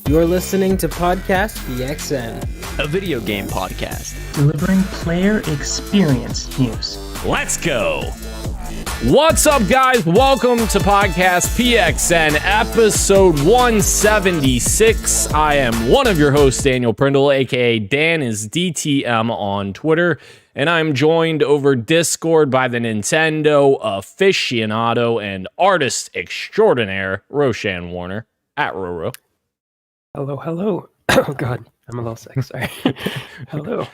You're listening to Podcast PXN, a video game podcast delivering player experience news. Let's go! What's up, guys? Welcome to Podcast PXN, episode 176. I am one of your hosts, Daniel Prindle, aka Dan is DTM on Twitter, and I'm joined over Discord by the Nintendo aficionado and artist extraordinaire, Roshan Warner, at Roro. Hello. Oh, God. I'm a little sick. Sorry. Hello.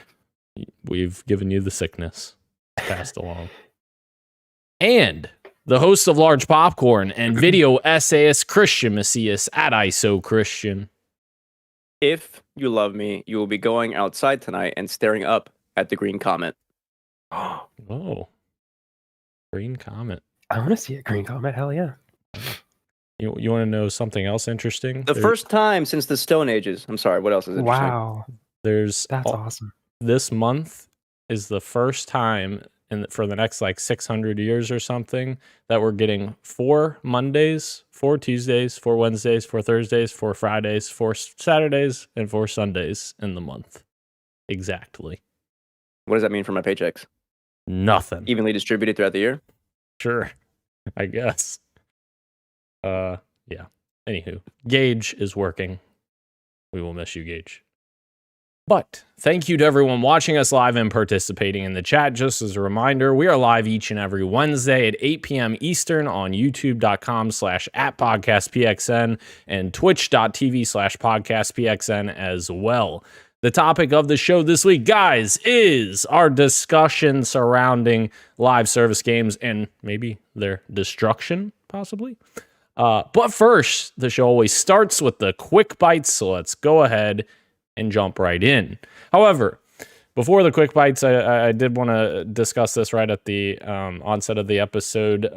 We've given you the sickness. Passed along. And the host of Large Popcorn and video essayist Christian Macias at ISO Christian. If you love me, you will be going outside tonight and staring up at the green comet. Oh. Green comet. I want to see a green comet. Hell yeah. You want to know something else interesting? The first time since the Stone Ages. I'm sorry, what else is interesting? Wow. That's awesome. This month is the first time for the next 600 years or something that we're getting 4 Mondays, 4 Tuesdays, 4 Wednesdays, 4 Thursdays, 4 Fridays, 4 Saturdays, and 4 Sundays in the month. Exactly. What does that mean for my paychecks? Nothing. Evenly distributed throughout the year? Sure. I guess. Yeah. Anywho, Gage is working. We will miss you, Gage. But thank you to everyone watching us live and participating in the chat. Just as a reminder, we are live each and every Wednesday at 8 p.m. Eastern on youtube.com/@podcastpxn and twitch.tv/podcastpxn as well. The topic of the show this week, guys, is our discussion surrounding live service games and maybe their destruction, possibly. But first, the show always starts with the quick bites, so let's go ahead and jump right in. However, before the quick bites, I did want to discuss this right at the onset of the episode.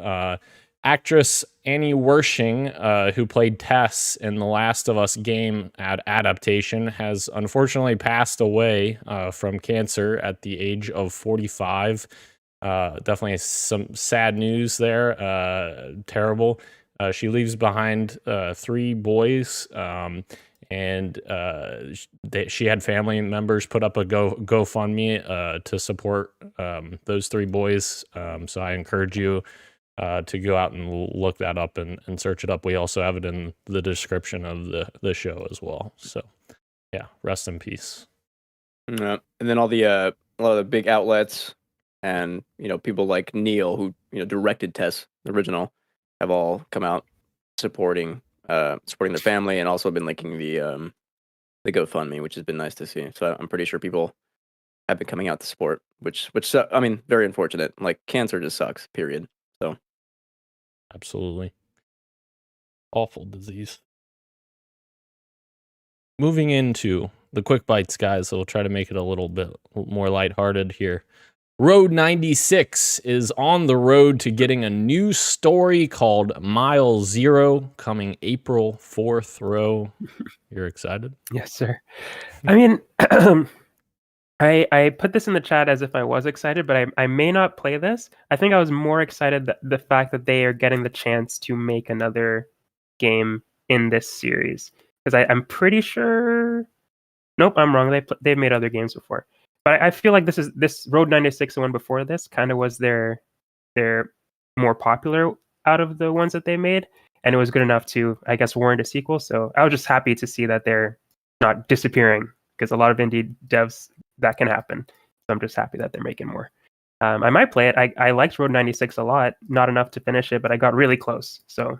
Actress Annie Wersching, who played Tess in the Last of Us game adaptation, has unfortunately passed away from cancer at the age of 45. Definitely some sad news there. Terrible. She leaves behind 3 boys, and she had family members put up a GoFundMe to support those 3 boys. So I encourage you to go out and look that up and search it up. We also have it in the description of the show as well. So yeah, rest in peace. And then a lot of the big outlets and people like Neil, who directed Tess the original, have all come out supporting their family, and also been linking the GoFundMe, which has been nice to see. So I'm pretty sure people have been coming out to support, which I mean, very unfortunate. Cancer just sucks, period. So absolutely awful disease. Moving into the quick bites, guys, so we'll try to make it a little bit more lighthearted here. Road 96 is on the road to getting a new story called Mile Zero, coming April 4th. Ro, you're excited? Yes, sir. I mean, I put this in the chat as if I was excited, but I may not play this. I think I was more excited that the fact that they are getting the chance to make another game in this series. Because I'm pretty sure... Nope, I'm wrong. They've made other games before. But I feel like this Road 96, the one before this, kind of was their more popular out of the ones that they made, and it was good enough to, I guess, warrant a sequel. So I was just happy to see that they're not disappearing, because a lot of indie devs, that can happen. So I'm just happy that they're making more. I might play it. I liked Road 96 a lot, not enough to finish it, but I got really close. So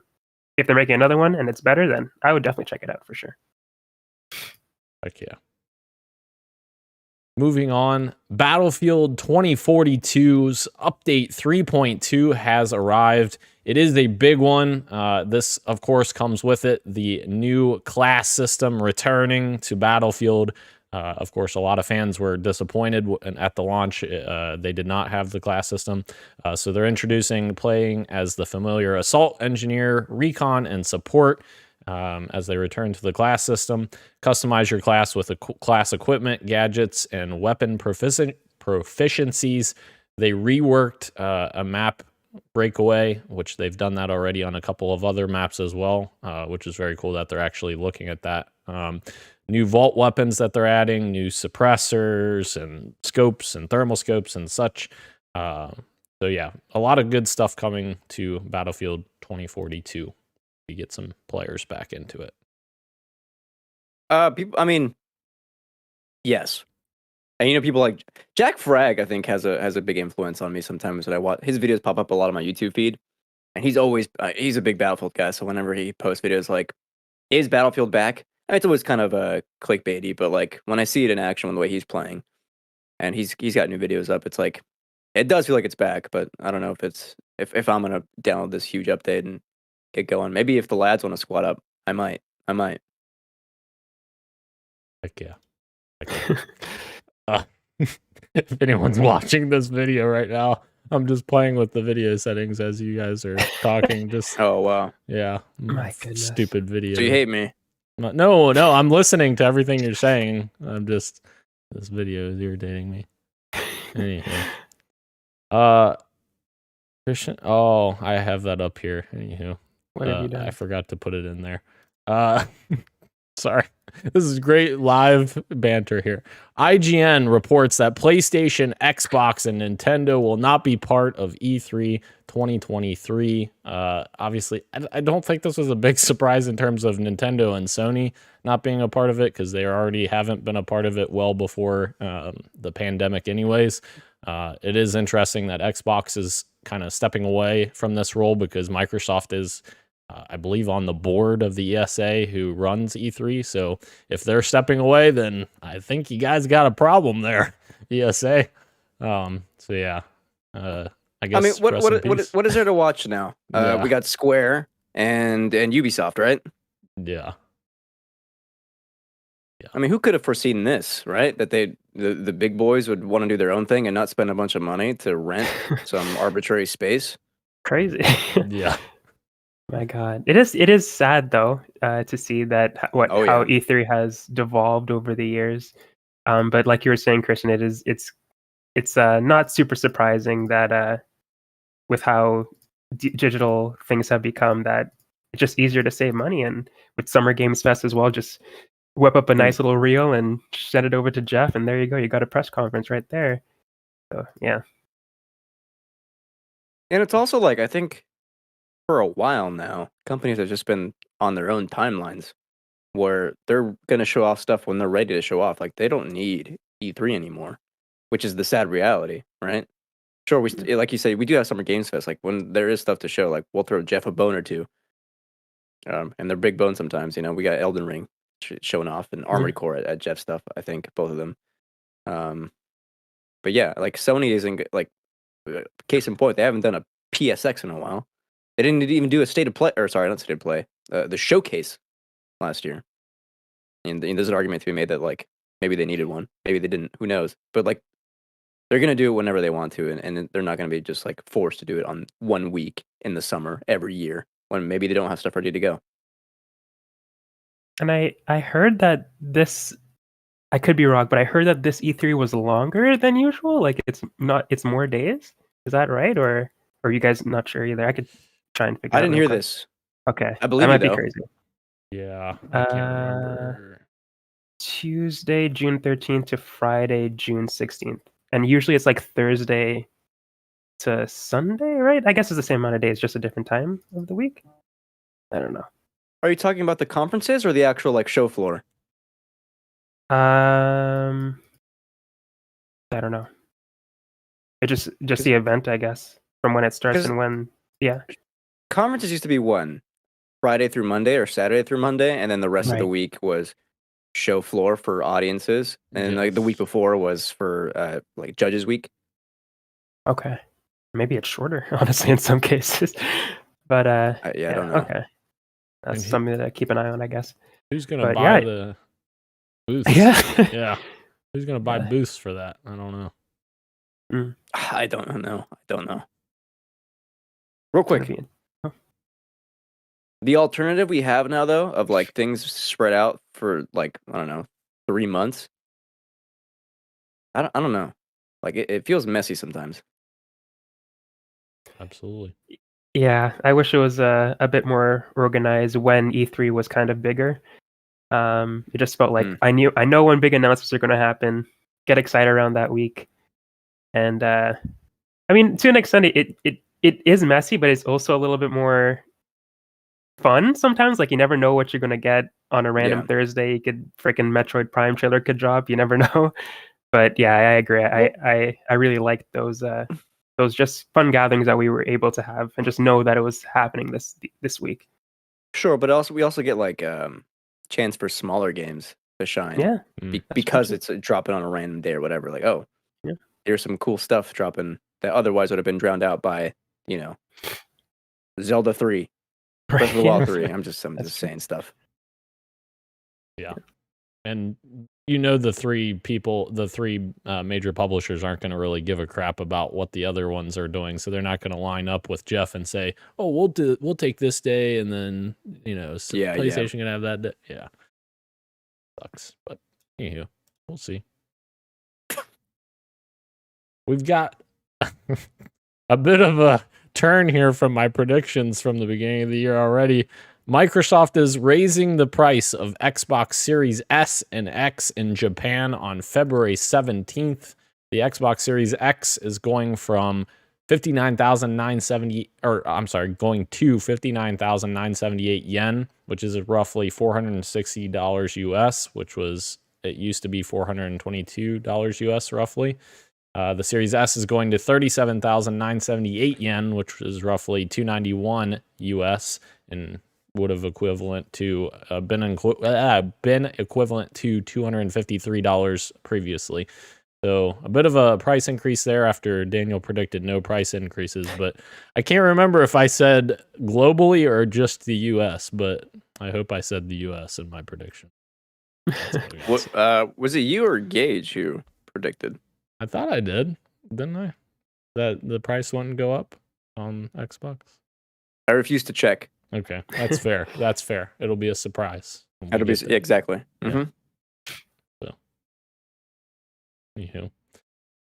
if they're making another one and it's better, then I would definitely check it out for sure. Heck yeah. Moving on, Battlefield 2042's update 3.2 has arrived. It is a big one. This, of course, comes with it. The new class system returning to Battlefield. Of course, a lot of fans were disappointed at the launch. They did not have the class system. So they're introducing playing as the familiar Assault Engineer, Recon, and Support. As they return to the class system. Customize your class with class equipment, gadgets, and weapon proficiencies. They reworked a map breakaway, which they've done that already on a couple of other maps as well, which is very cool that they're actually looking at that. New vault weapons that they're adding, new suppressors and scopes and thermal scopes and such. So yeah, a lot of good stuff coming to Battlefield 2042. We get some players back into it. People, I mean, yes. And people like Jack Frag, I think, has a big influence on me sometimes when I watch his videos pop up a lot on my YouTube feed. And he's always he's a big Battlefield guy, so whenever he posts videos like, is Battlefield back? And it's always kind of clickbaity, but like when I see it in action, the way he's playing, and he's got new videos up, it's like it does feel like it's back. But I don't know if it's if I'm gonna download this huge update and get going. Maybe if the lads want to squad up, I might. Heck yeah. If anyone's watching this video right now, I'm just playing with the video settings as you guys are talking. Just Oh wow, yeah, My goodness. stupid video. so you hate me? No, I'm listening to everything you're saying. This video is irritating me. Anywho, Christian. Oh, I have that up here. Anywho, What have you done? I forgot to put it in there. Sorry. This is great live banter here. IGN reports that PlayStation, Xbox, and Nintendo will not be part of E3 2023. Obviously, I don't think this was a big surprise in terms of Nintendo and Sony not being a part of it, because they already haven't been a part of it well before the pandemic anyways. It is interesting that Xbox is kind of stepping away from this role because Microsoft is I believe on the board of the ESA who runs E3. So if they're stepping away, then I think you guys got a problem there, ESA. So yeah, I guess. I mean, what is there to watch now? Yeah. We got Square and Ubisoft, right? Yeah. I mean, who could have foreseen this, right? That the big boys would want to do their own thing and not spend a bunch of money to rent some arbitrary space. Crazy. Yeah. My God, it is sad though to see that how E3 has devolved over the years. But like you were saying, Christian, it's not super surprising that with how digital things have become, that it's just easier to save money. And with Summer Games Fest as well, just whip up a nice little reel and send it over to Jeff, and there you go. You got a press conference right there. So yeah. And it's also like, I think for a while now, companies have just been on their own timelines where they're going to show off stuff when they're ready to show off. Like, they don't need E3 anymore, which is the sad reality, right? Sure, like you said, we do have Summer Games Fest. Like, when there is stuff to show, like, we'll throw Jeff a bone or two. And they're big bones sometimes, we got Elden Ring showing off and Armored Core at Jeff stuff, I think, both of them. But yeah, like, Sony isn't, like, case in point, they haven't done a PSX in a while. They didn't even do a state of play, or sorry, not state of play, the showcase last year. And there's an argument to be made that, like, maybe they needed one, maybe they didn't, who knows? But, like, they're going to do it whenever they want to, and they're not going to be just, like, forced to do it on 1 week in the summer every year when maybe they don't have stuff ready to go. And I heard that this, I could be wrong, but I heard that this E3 was longer than usual. Like, it's more days. Is that right? Or are you guys not sure either? I could try and figure. I didn't hear this. Okay, I believe I might you, be though. crazy. Yeah. I can't remember. Tuesday, June 13th to Friday, June 16th. And usually it's like Thursday to Sunday, right? I guess it's the same amount of days, just a different time of the week. I don't know. Are you talking about the conferences or the actual, like, show floor? I don't know. It just the event, I guess, from when it starts and when. Yeah. Conferences used to be one Friday through Monday or Saturday through Monday, and then the rest of the week was show floor for audiences, and like the week before was for like Judges Week. Okay, maybe it's shorter, honestly, in some cases. But I don't know. Okay, that's something to keep an eye on, I guess. Who's gonna buy the booths? Yeah, yeah. Who's gonna buy booths for that? I don't know. I don't know. Real quick. The alternative we have now, though, of like things spread out for like, I don't know, 3 months. I don't know. Like, it feels messy sometimes. absolutely. Yeah, I wish it was a bit more organized when E3 was kind of bigger. It just felt like I know when big announcements are going to happen. Get excited around that week, and I mean, to an extent, it is messy, but it's also a little bit more fun sometimes. Like you never know what you're going to get on a random Thursday. You could freaking Metroid Prime trailer could drop. You never know. But yeah, I agree. I really liked those just fun gatherings that we were able to have, and just know that it was happening this week. Sure, but also we also get like chance for smaller games to shine. Yeah, because it's dropping on a random day or whatever. Like, oh, there's some cool stuff dropping that otherwise would have been drowned out by, Zelda 3, Breath of the Wild 3. I'm just saying stuff. Yeah. And the three major publishers aren't going to really give a crap about what the other ones are doing, so they're not going to line up with Jeff and say, "Oh, we'll take this day," and then PlayStation can have that day. Yeah, sucks, but anywho, we'll see. We've got a bit of a turn here from my predictions from the beginning of the year already. Microsoft is raising the price of Xbox Series S and X in Japan on February 17th. The Xbox Series X is going from going to 59,978 yen, which is roughly $460 US, it used to be $422 US roughly. The Series S is going to 37,978 yen, which is roughly $291 US, and would have been equivalent to $253 previously. So a bit of a price increase there after Daniel predicted no price increases, but I can't remember if I said globally or just the US, but I hope I said the US in my prediction. Was it you or Gage who predicted? I thought I did, didn't I? That the price wouldn't go up on Xbox? I refuse to check. Okay, that's fair. That's fair. It'll be a surprise. Exactly. Yeah. Mm-hmm. So, anywho,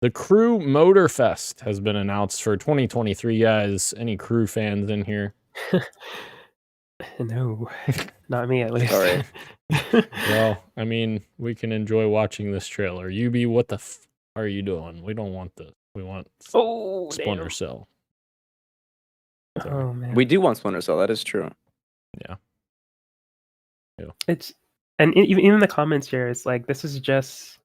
the Crew Motorfest has been announced for 2023. Guys, any Crew fans in here? No, not me at least. All right. Well, I mean, we can enjoy watching this trailer. UB, what the are you doing? We don't want this. We want Splinter Cell. Oh man, we do want Splinter Cell. That is true. Yeah. It's even the comments here, it's like this is just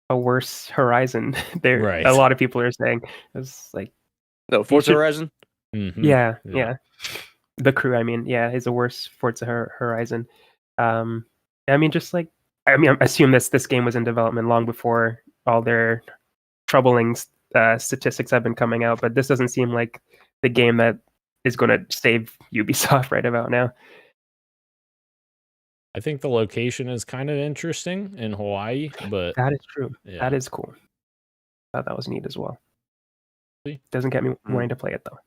a worse Horizon. There, right. A lot of people are saying it's like Forza Horizon. Mm-hmm. Yeah. The Crew, I mean, is a worse Forza Horizon. I mean, I assume this game was in development long before all their troubling statistics have been coming out, but this doesn't seem like the game that is going to save Ubisoft right about now. I think the location is kind of interesting in Hawaii, but that is true. Yeah. That is cool. I thought that was neat as well. See? Doesn't get me wanting to play it though.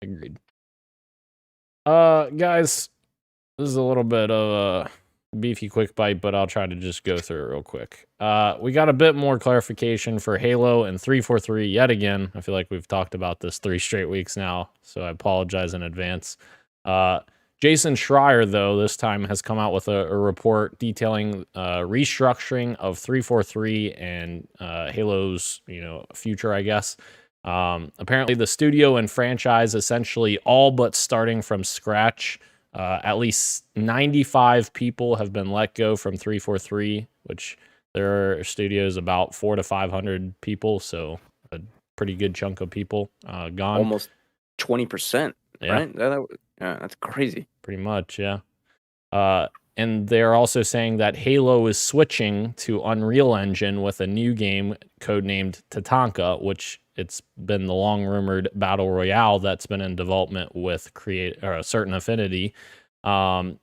Agreed. Guys, this is a little bit of a beefy quick bite, but I'll try to just go through it real quick. We got a bit more clarification for Halo and 343 yet again. I feel like we've talked about this 3 straight weeks now, so I apologize in advance. Jason Schreier, though, this time has come out with a report detailing restructuring of 343 and Halo's future, I guess. Apparently, the studio and franchise essentially all but starting from scratch. At least 95 people have been let go from 343, which their studio is about 400 to 500 people, so a pretty good chunk of people gone. Almost 20%, right? That's crazy. Pretty much, yeah. And they're also saying that Halo is switching to Unreal Engine with a new game codenamed Tatanka, which it's been the long-rumored Battle Royale that's been in development with Certain Affinity. And,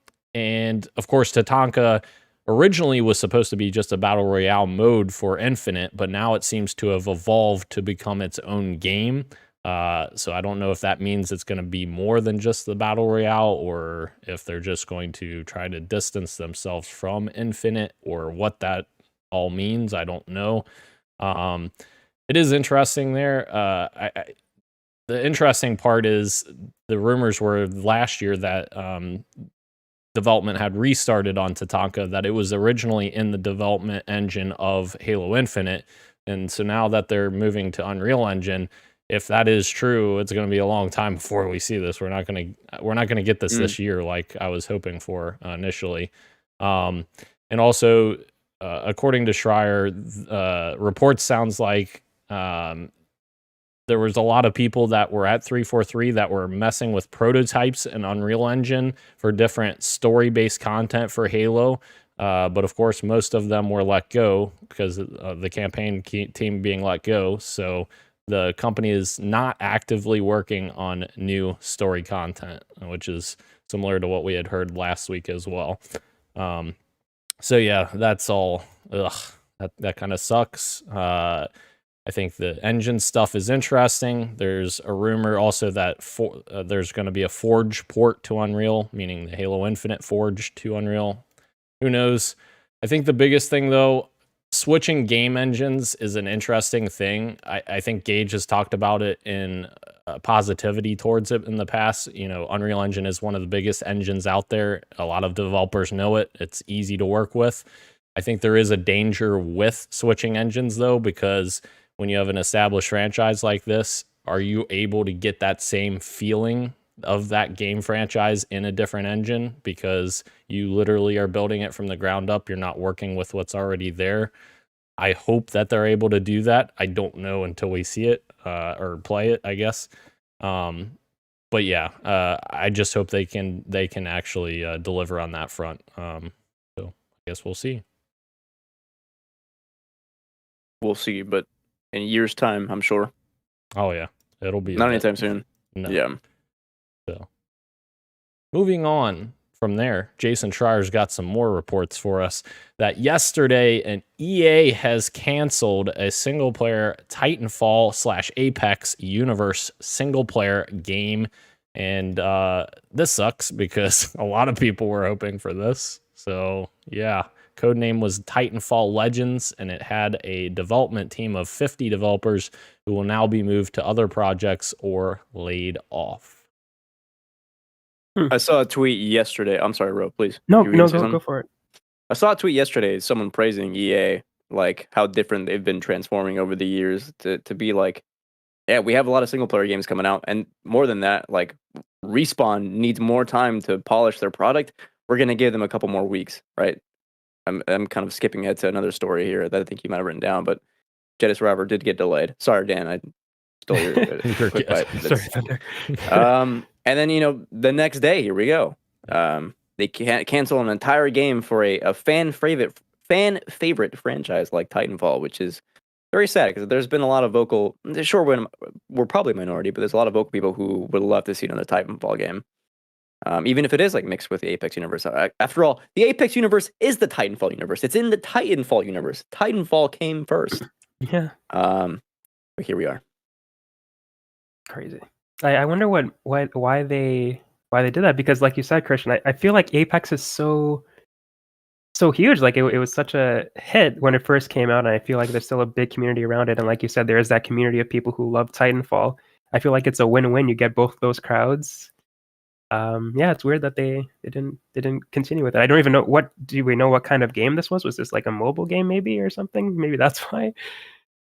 of course, Tatanka originally was supposed to be just a Battle Royale mode for Infinite, but now it seems to have evolved to become its own game. So I don't know if that means it's going to be more than just the Battle Royale, or if they're just going to try to distance themselves from Infinite, or what that all means. I don't know. It is interesting there. the interesting part is the rumors were last year that development had restarted on Tatanka, that it was originally in the development engine of Halo Infinite. And so now that they're moving to Unreal Engine, if that is true, it's going to be a long time before we see this. We're not going to get this year like I was hoping for initially. And also, according to Schreier, reports sounds like there was a lot of people that were at 343 that were messing with prototypes in Unreal Engine for different story-based content for Halo. But of course, most of them were let go because of the campaign team being let go. So the company is not actively working on new story content, which is similar to what we had heard last week as well. So yeah, that's all. That kind of sucks. I think the engine stuff is interesting. There's a rumor also that there's going to be a Forge port to Unreal, meaning the Halo Infinite Forge to Unreal. Who knows? I think the biggest thing, though, switching game engines is an interesting thing. I think Gage has talked about it in positivity towards it in the past. You know, Unreal Engine is one of the biggest engines out there. A lot of developers know it. It's easy to work with. I think there is a danger with switching engines, though, because when you have an established franchise like this, are you able to get that same feeling of that game franchise in a different engine? Because you literally are building it from the ground up. You're not working with what's already there. I hope that they're able to do that. I don't know until we see it or play it, I guess. But yeah, I just hope they can actually deliver on that front. So I guess we'll see. We'll see, but in a year's time, I'm sure. Oh yeah, it'll be not anytime soon. No. Yeah. So, moving on from there, Jason Schreier's got some more reports for us that yesterday an EA has canceled a single-player Titanfall/Apex universe single-player game, and this sucks because a lot of people were hoping for this. So yeah. Codename was Titanfall Legends, and it had a development team of 50 developers who will now be moved to other projects or laid off. I saw a tweet yesterday. I'm sorry, Ro, please. No, go for it. I saw a tweet yesterday, someone praising EA, like how different they've been transforming over the years to be like, yeah, we have a lot of single player games coming out, and more than that, like Respawn needs more time to polish their product. We're gonna give them a couple more weeks, right? I'm kind of skipping ahead to another story here that I think you might have written down, but Jedi Survivor did get delayed. Sorry, Dan, I stole your quick bite. Sorry, Thunder. And then the next day, here we go. They can't cancel an entire game for a fan favorite franchise like Titanfall, which is very sad because there's been a lot of vocal. Sure, we're probably a minority, but there's a lot of vocal people who would love to see another Titanfall game. Even if it is like mixed with the Apex universe. After all, the Apex universe is the Titanfall universe. It's in the Titanfall universe. Titanfall came first. Yeah. But here we are. Crazy. I wonder why they did that, because like you said, Christian, I feel like Apex is so huge. Like it was such a hit when it first came out, and I feel like there's still a big community around it. And like you said, there is that community of people who love Titanfall. I feel like it's a win-win. You get both those crowds. Yeah, it's weird that they didn't continue with it. I don't even know do we know what kind of game this was? Was this like a mobile game maybe or something? Maybe that's why.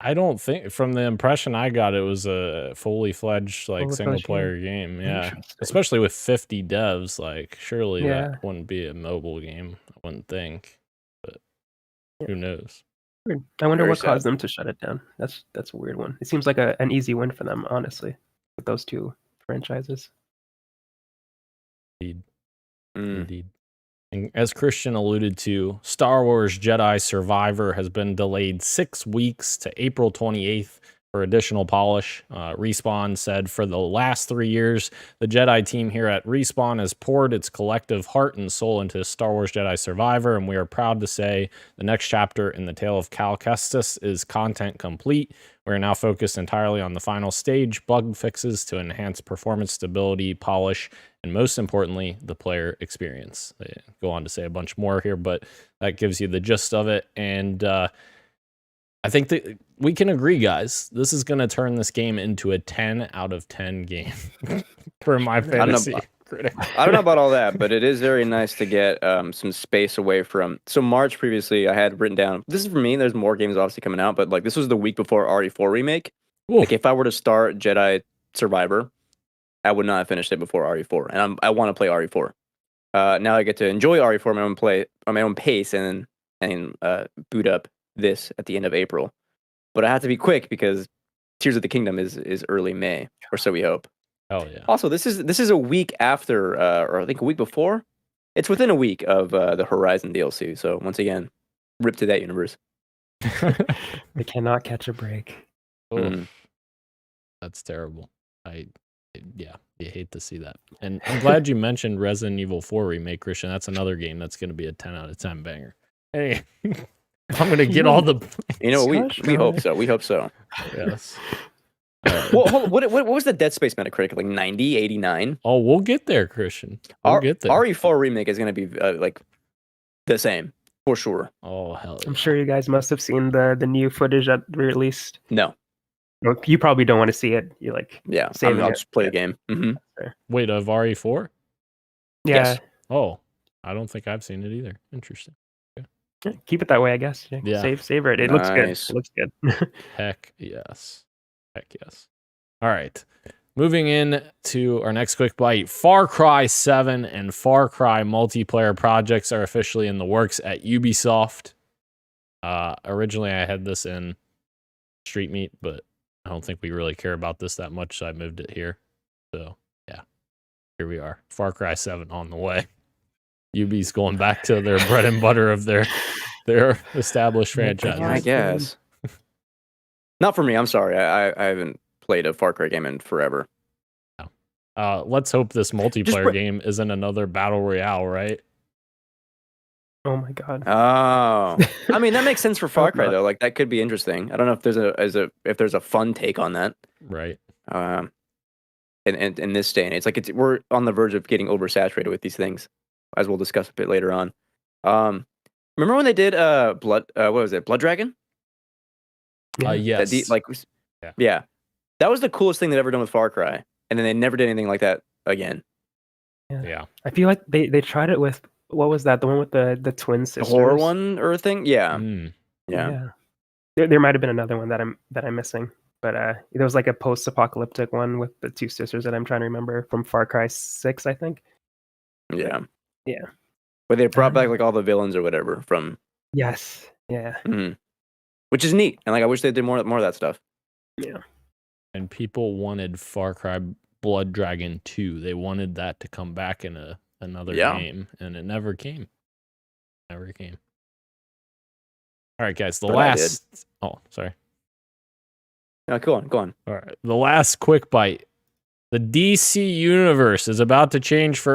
I don't think, from the impression I got, it was a fully fledged like single player game. Yeah, especially with 50 devs. Like surely that wouldn't be a mobile game. I wouldn't think, but who knows? Weird. I wonder what caused them to shut it down. That's a weird one. It seems like an easy win for them, honestly, with those two franchises. Indeed. And as Christian alluded to, Star Wars Jedi Survivor has been delayed 6 weeks to April 28th for additional polish. Respawn said for the last 3 years, the Jedi team here at Respawn has poured its collective heart and soul into Star Wars Jedi Survivor, and we are proud to say the next chapter in the tale of Cal Kestis is content complete. We are now focused entirely on the final stage, bug fixes to enhance performance stability, polish, and most importantly, the player experience. They go on to say a bunch more here, but that gives you the gist of it. And I think that we can agree, guys. This is going to turn this game into a 10 out of 10 game for my fantasy critic. I don't know about all that, but it is very nice to get some space away from. So March previously, I had written down. This is for me. There's more games obviously coming out, but like this was the week before RE4 remake. Ooh. Like if I were to start Jedi Survivor, I would not have finished it before RE4, and I want to play RE4. Now I get to enjoy RE4 on my own pace, and boot up this at the end of April. But I have to be quick because Tears of the Kingdom is early May, or so we hope. Oh yeah. Also, this is a week after, or I think a week before. It's within a week of the Horizon DLC. So once again, rip to that universe. They cannot catch a break. Oh, that's terrible. Yeah, you hate to see that. And I'm glad you mentioned Resident Evil 4 remake, Christian. That's another game that's going to be a 10 out of 10 banger. Hey, I'm going to get all the. You know, we hope so. We hope so. Yes. Well, what was the Dead Space Metacritic? Like 90, 89? Oh, we'll get there, Christian. We'll get there. RE4 remake is going to be like the same for sure. Oh hell! Yeah. I'm sure you guys must have seen the new footage that released. No. Well, you probably don't want to see it. You like I'll just play the game. Mm-hmm. Wait, of RE4? Yeah. Yes. Oh, I don't think I've seen it either. Interesting. Yeah, keep it that way, I guess. Yeah. Savor it. It looks good. Nice. It looks good. Heck yes. Heck yes. All right. Moving in to our next quick bite. Far Cry 7 and Far Cry multiplayer projects are officially in the works at Ubisoft. Originally, I had this in Street Meat, but I don't think we really care about this that much, so I moved it here. So, yeah. Here we are. Far Cry 7 on the way. Ubi's going back to their bread and butter of their established franchise. I guess. Not for me. I'm sorry. I haven't played a Far Cry game in forever. Let's hope this multiplayer game isn't another battle royale, right? Oh my god. Oh, I mean that makes sense for Far Cry though. Like that could be interesting. I don't know if there's a fun take on that. Right. In this day and age, like we're on the verge of getting oversaturated with these things, as we'll discuss a bit later on. Remember when they did what was it, Blood Dragon? Yes. Yeah, that was the coolest thing they've ever done with Far Cry, and then they never did anything like that again. Yeah. I feel like they tried it with, what was that? The one with the twin sisters. The horror one or thing? Yeah. Yeah. There might have been another one that I'm missing, but there was like a post-apocalyptic one with the two sisters that I'm trying to remember from Far Cry 6, I think. Yeah. Yeah. Where they brought back like all the villains or whatever from. Yes. Yeah. Which is neat, and like I wish they did more of that stuff. Yeah. And people wanted Far Cry Blood Dragon 2. They wanted that to come back in another game, and it never came. Never came. All right, guys. Oh, sorry. No, go on. All right. The last quick bite. The DC universe is about to change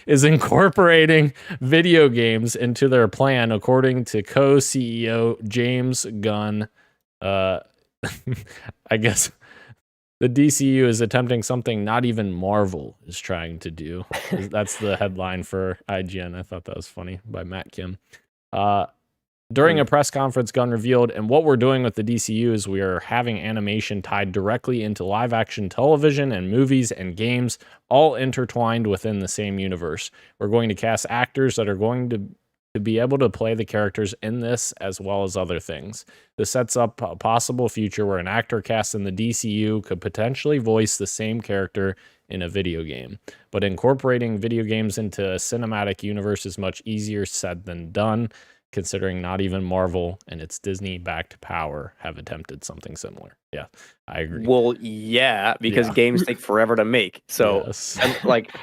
is incorporating video games into their plan, according to co-CEO James Gunn. I guess the DCU is attempting something not even Marvel is trying to do. That's the headline for IGN. I thought that was funny by Matt Kim. During a press conference, Gunn revealed, and what we're doing with the DCU is we are having animation tied directly into live action television and movies and games, all intertwined within the same universe. We're going to cast actors that are going to be able to play the characters in this as well as other things. This sets up a possible future where an actor cast in the DCU could potentially voice the same character in a video game. But incorporating video games into a cinematic universe is much easier said than done, considering not even Marvel and its Disney-backed power have attempted something similar. Yeah, I agree. Well, yeah, because games take forever to make. So, like,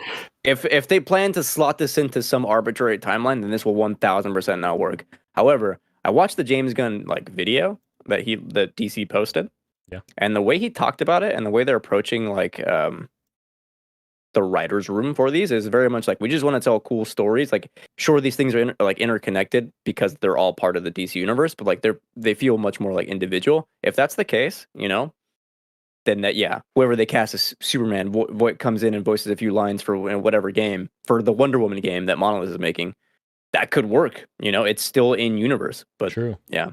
if they plan to slot this into some arbitrary timeline, then this will 1000% not work. However, I watched the James Gunn video that DC posted. Yeah. And the way he talked about it and the way they're approaching the writer's room for these is very much like, we just want to tell cool stories. Like, sure, these things are interconnected because they're all part of the DC universe, but like they feel much more like individual. If that's the case, then whoever they cast as Superman comes in and voices a few lines for whatever game, for the Wonder Woman game that Monolith is making, that could work. It's still in universe, but true. Yeah.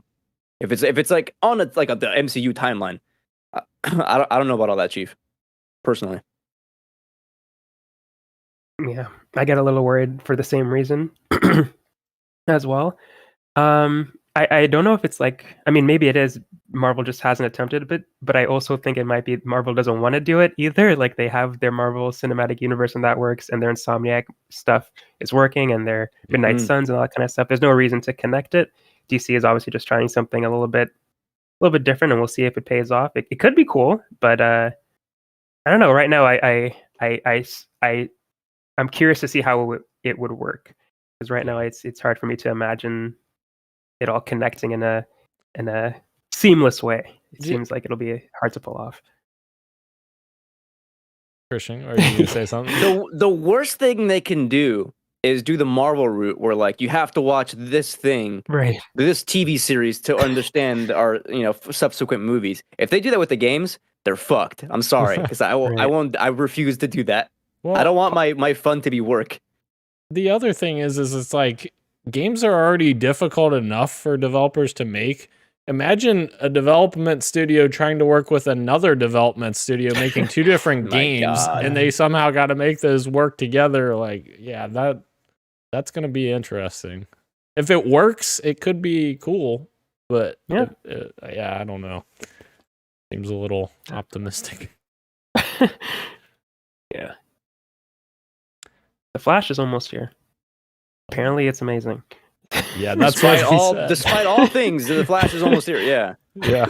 If it's like on the MCU timeline, I don't know about all that, Chief. Personally, Yeah, I get a little worried for the same reason as well. I don't know if it's like, I mean, maybe it is Marvel just hasn't attempted it, but I also think it might be Marvel doesn't want to do it either. Like they have their Marvel Cinematic Universe and that works, and their Insomniac stuff is working, and their Midnight Suns and all that kind of stuff. There's no reason to connect it. DC is obviously just trying something a little bit different, and we'll see if it pays off. It could be cool, but I don't know. Right now, I'm curious to see how it would work, because right now it's hard for me to imagine it all connecting in a seamless way. It seems like it'll be hard to pull off. Christian, are you going to say something? The worst thing they can do is do the Marvel route, where like you have to watch this thing, Right? This TV series to understand our subsequent movies. If they do that with the games, they're fucked. I'm sorry, because I won't. I refuse to do that. Well, I don't want my fun to be work. The other thing is it's like games are already difficult enough for developers to make. Imagine a development studio trying to work with another development studio making two different games, and they somehow got to make those work together. Like, yeah, that's going to be interesting. If it works, it could be cool, but yeah, I don't know. Seems a little optimistic. Yeah. The Flash is almost here. Apparently, it's amazing. Yeah, that's despite all things, the Flash is almost here. Yeah. Yeah.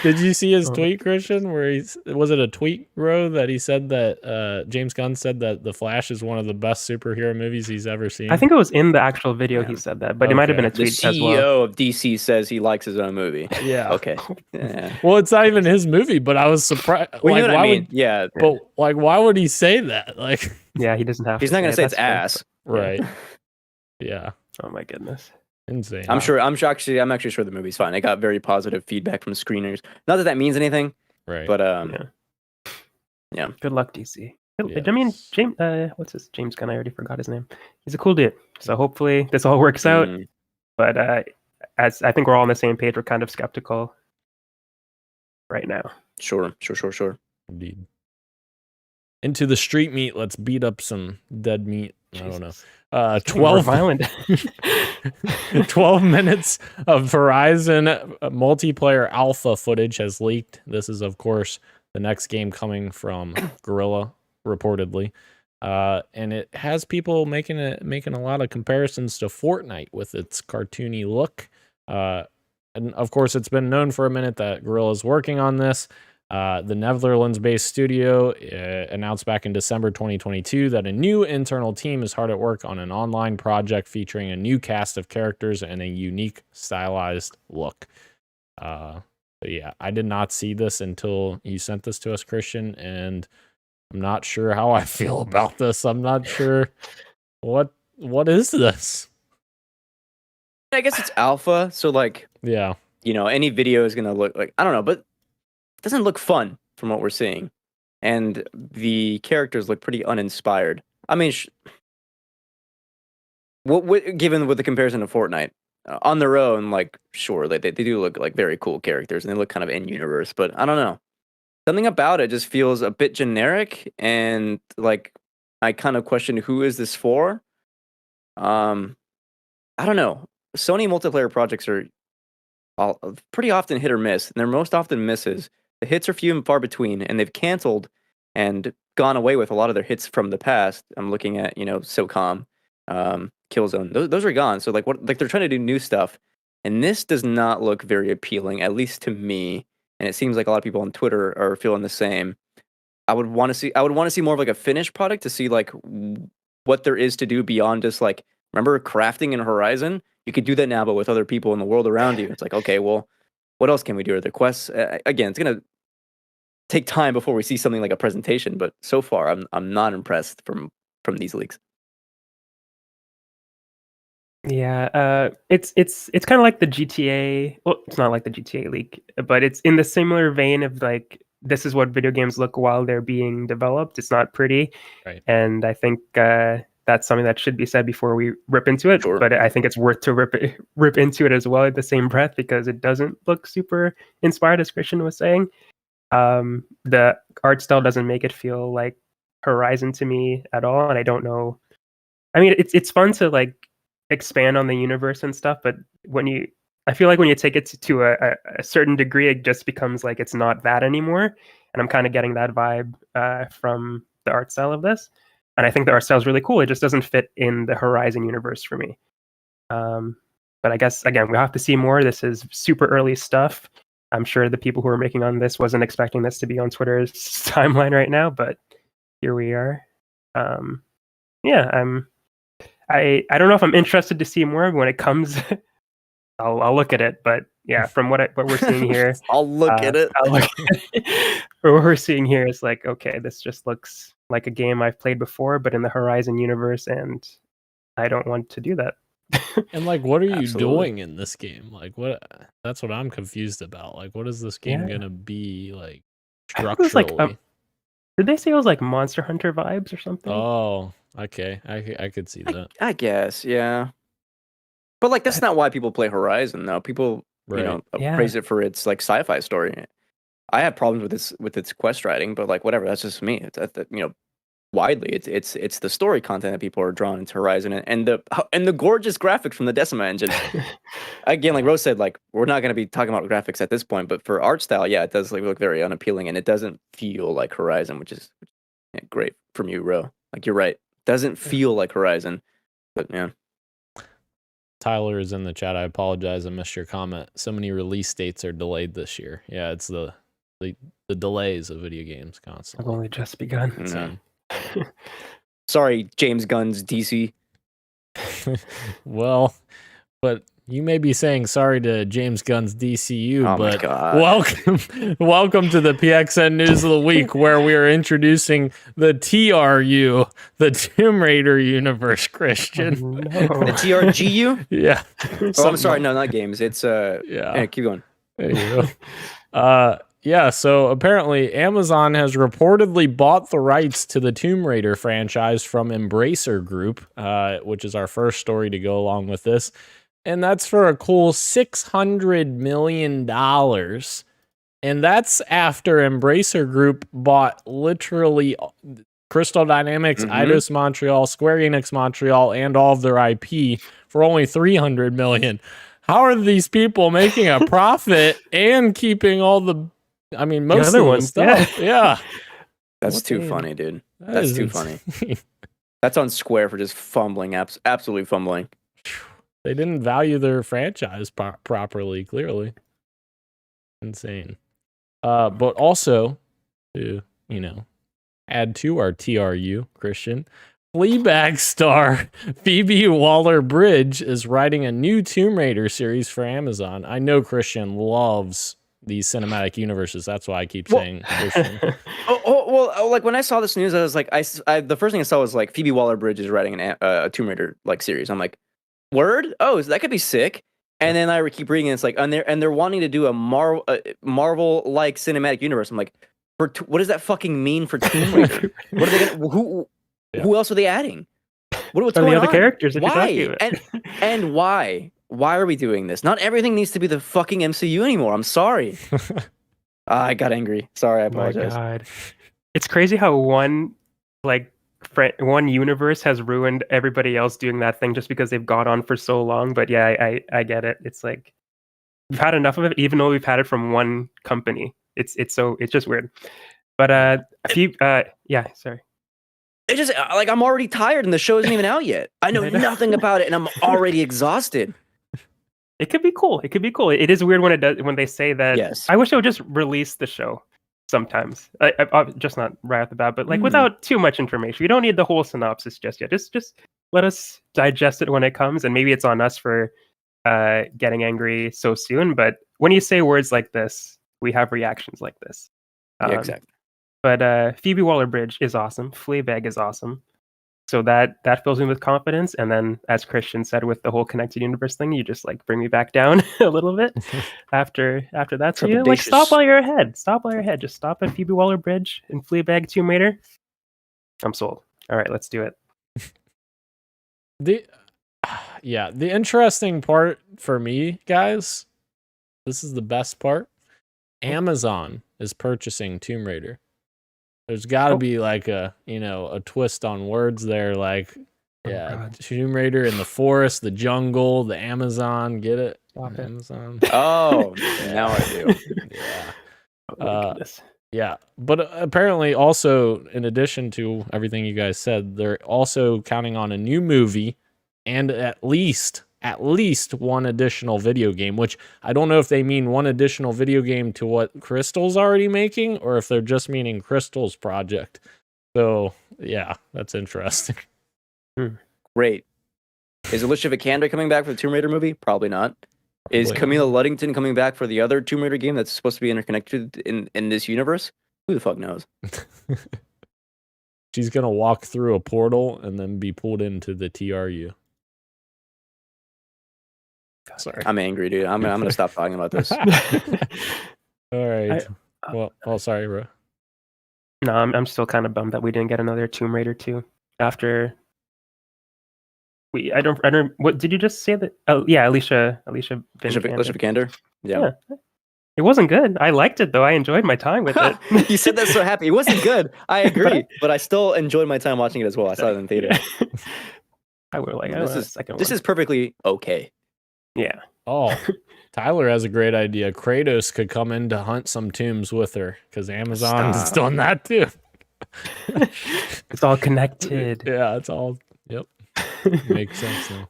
Did you see his tweet, Christian? Where was it a tweet, bro, that he said that James Gunn said that The Flash is one of the best superhero movies he's ever seen? I think it was in the actual video he said that, but it might have been a tweet as well. The CEO of DC says he likes his own movie. Yeah. Okay. Yeah. Well, it's not even his movie, but I was surprised. Well, you know what I mean? Yeah. But like, why would he say that? Like, yeah, he doesn't have. He's not gonna say it's ass, right? Yeah. Oh my goodness. Insane. I'm actually sure the movie's fine. It got very positive feedback from screeners. Not that means anything, right? But yeah. Good luck, DC. Yes. I mean, James Gunn. I already forgot his name. He's a cool dude. So hopefully this all works out. But as I think we're all on the same page, we're kind of skeptical right now. Sure. Indeed. Into the street meat. Let's beat up some dead meat. Jesus. I don't know. 12 violent. 12 minutes of Horizon multiplayer alpha footage has leaked. This is, of course, the next game coming from Guerrilla, reportedly. And it has people making a lot of comparisons to Fortnite with its cartoony look. And of course, it's been known for a minute that Guerrilla is working on this. The Netherlands-based studio announced back in December 2022 that a new internal team is hard at work on an online project featuring a new cast of characters and a unique stylized look. Yeah, I did not see this until you sent this to us, Christian, and I'm not sure how I feel about this. I'm not sure what is this? I guess it's alpha, so like, yeah, any video is gonna look like, I don't know, but it doesn't look fun from what we're seeing, and the characters look pretty uninspired. I mean, given with the comparison to Fortnite, on their own, like, sure, they do look like very cool characters, and they look kind of in universe, but I don't know. Something about it just feels a bit generic, and like, I kind of question who is this for. I don't know. Sony multiplayer projects are pretty often hit or miss, and they're most often misses. The hits are few and far between, and they've canceled and gone away with a lot of their hits from the past. I'm looking at, SOCOM, Killzone. Those are gone. So like they're trying to do new stuff, and this does not look very appealing, at least to me. And it seems like a lot of people on Twitter are feeling the same. I would want to see more of like a finished product to see like what there is to do beyond just like, remember crafting in Horizon? You could do that now, but with other people in the world around you. It's like, okay, well, what else can we do? Are there quests? Again, it's gonna take time before we see something like a presentation. But so far, I'm not impressed from these leaks. Yeah, it's kind of like the GTA. Well, it's not like the GTA leak, but it's in the similar vein of like, this is what video games look while they're being developed. It's not pretty, right? And I think that's something that should be said before we rip into it. Sure. But I think it's worth to rip into it as well at the same breath, because it doesn't look super inspired, as Christian was saying. The art style doesn't make it feel like Horizon to me at all, and I don't know. I mean, it's fun to like expand on the universe and stuff, but I feel like when you take it to a certain degree, it just becomes like it's not that anymore. And I'm kind of getting that vibe from the art style of this. And I think the art style is really cool. It just doesn't fit in the Horizon universe for me. But I guess, again, we have to see more. This is super early stuff. I'm sure the people who are making on this wasn't expecting this to be on Twitter's timeline right now, but here we are. Yeah, I don't know if I'm interested to see more when it comes. I'll look at it, but yeah, from what we're seeing here, I'll look at it. What we're seeing here is like, okay, this just looks like a game I've played before, but in the Horizon universe, and I don't want to do that. And like, what are you Absolutely. doing in this game? Like, what? That's what I'm confused about. Like, what is this game Yeah. gonna be like I think it was structurally? like, did they say it was like Monster Hunter vibes or something? Oh, okay. I could see that. I guess, yeah. But like, that's not why people play Horizon, though. People, Right. Yeah. praise it for its like sci-fi story. I have problems with its quest writing, but like, whatever. That's just me. It's widely, it's the story content that people are drawn into Horizon, and the gorgeous graphics from the Decima engine. Again, like Rose said, like we're not going to be talking about graphics at this point, but for art style, yeah, it does like look very unappealing, and it doesn't feel like Horizon, which is great from you, Ro. Like you're right, doesn't feel like Horizon, but yeah. Tyler is in the chat. I apologize, I missed your comment. So many release dates are delayed this year. Yeah, it's the delays of video games I've constantly. only just begun. Insane. Sorry, James Gunn's DC. Well, but you may be saying sorry to James Gunn's DCU, Oh my but God. welcome to the PXN News of the Week, where we are introducing the TRU, the Tomb Raider universe, Christian. Oh, no. The TRGU? Yeah. Oh, I'm sorry, no, not games. It's yeah, keep going. There you go. Yeah, so apparently Amazon has reportedly bought the rights to the Tomb Raider franchise from Embracer Group, which is our first story to go along with this. And that's for a cool $600 million. And that's after Embracer Group bought literally Crystal Dynamics, Eidos Montreal, Square Enix Montreal, and all of their IP for only $300 million. How are these people making a profit and keeping all most of the stuff? Yeah. That's What too the- funny, dude. That That's is too insane. funny. That's on Square for just fumbling, absolutely fumbling. They didn't value their franchise properly, clearly. Insane. But also, to, add to our TRU, Christian, Fleabag star Phoebe Waller-Bridge is writing a new Tomb Raider series for Amazon. I know Christian loves these cinematic universes. That's why I keep saying Christian. Well, like when I saw this news, I was like, the first thing I saw was like Phoebe Waller-Bridge is writing a Tomb Raider like series. I'm like, word? Oh, that could be sick. And then I keep reading, and it's like, and they're wanting to do a Marvel like cinematic universe. I'm like, what does that fucking mean for Tomb Raider? What are they gonna? Who else are they adding? What's And going the other on? characters that you're Why? talking about. And why? Why are we doing this? Not everything needs to be the fucking MCU anymore. I'm sorry. I got angry. Sorry, I My apologize. God, it's crazy how one universe has ruined everybody else doing that thing just because they've gone on for so long. But yeah, I get it. It's like we've had enough of it, even though we've had it from one company. It's just weird. But yeah, sorry. It just like I'm already tired and the show isn't even out yet. I know nothing about it and I'm already exhausted. It could be cool. It is weird when they say that. Yes. I wish they would just release the show sometimes. I just not right off the bat, but like without too much information. You don't need the whole synopsis just yet. Just let us digest it when it comes, and maybe it's on us for getting angry so soon. But when you say words like this, we have reactions like this. Yeah, exactly. But Phoebe Waller-Bridge is awesome. Fleabag is awesome. So that fills me with confidence. And then, as Christian said, with the whole connected universe thing, you just like bring me back down a little bit after that. So like stop while you're ahead. Just stop at Phoebe Waller-Bridge and Fleabag Tomb Raider. I'm sold. All right, let's do it. The the interesting part for me, guys, this is the best part. Amazon is purchasing Tomb Raider. There's got to be like a twist on words there, like Tomb Raider in the forest, the jungle, the Amazon. Get it? Amazon. Oh, now I do. Yeah. Oh my goodness. Yeah, but apparently also, in addition to everything you guys said, they're also counting on a new movie and at least one additional video game, which I don't know if they mean one additional video game to what Crystal's already making or if they're just meaning Crystal's project. So, yeah, that's interesting. Great. Is Alicia Vikander coming back for the Tomb Raider movie? Probably not. Is Camila Luddington coming back for the other Tomb Raider game that's supposed to be interconnected in this universe? Who the fuck knows? She's going to walk through a portal and then be pulled into the TRU. Sorry. I'm angry, dude. I'm going to stop talking about this. All right. Sorry, bro. No, I'm still kind of bummed that we didn't get another Tomb Raider 2 after... I don't. What did you just say that? Oh, yeah, Alicia Vikander. Yeah. It wasn't good. I liked it though. I enjoyed my time with it. You said that so happy. It wasn't good. I agree, but I still enjoyed my time watching it as well. I saw it in theater. I would like. This is perfectly okay. Yeah. Oh, Tyler has a great idea. Kratos could come in to hunt some tombs with her because Amazon's done that too. It's all connected. Yeah, it's all. Yep. Makes sense now.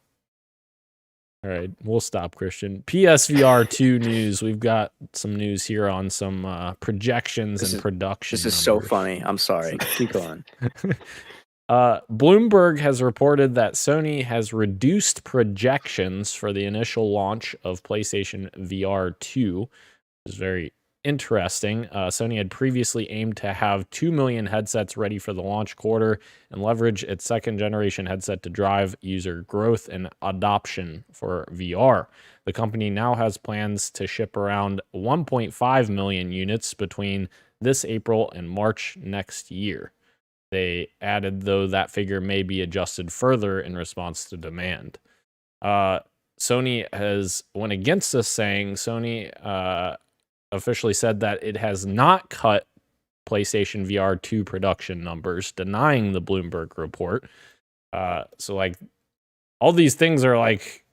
All right, we'll stop, Christian. PSVR 2 news. We've got some news here on some projections and production. This is so funny. I'm sorry. Keep going. Bloomberg has reported that Sony has reduced projections for the initial launch of PlayStation VR 2, which is very interesting. Sony had previously aimed to have 2 million headsets ready for the launch quarter and leverage its second generation headset to drive user growth and adoption for VR. The company now has plans to ship around 1.5 million units between this April and March next year. They added, though, that figure may be adjusted further in response to demand. Sony went against this, saying Sony officially said that it has not cut PlayStation VR 2 production numbers, denying the Bloomberg report. So, like, all these things are, like,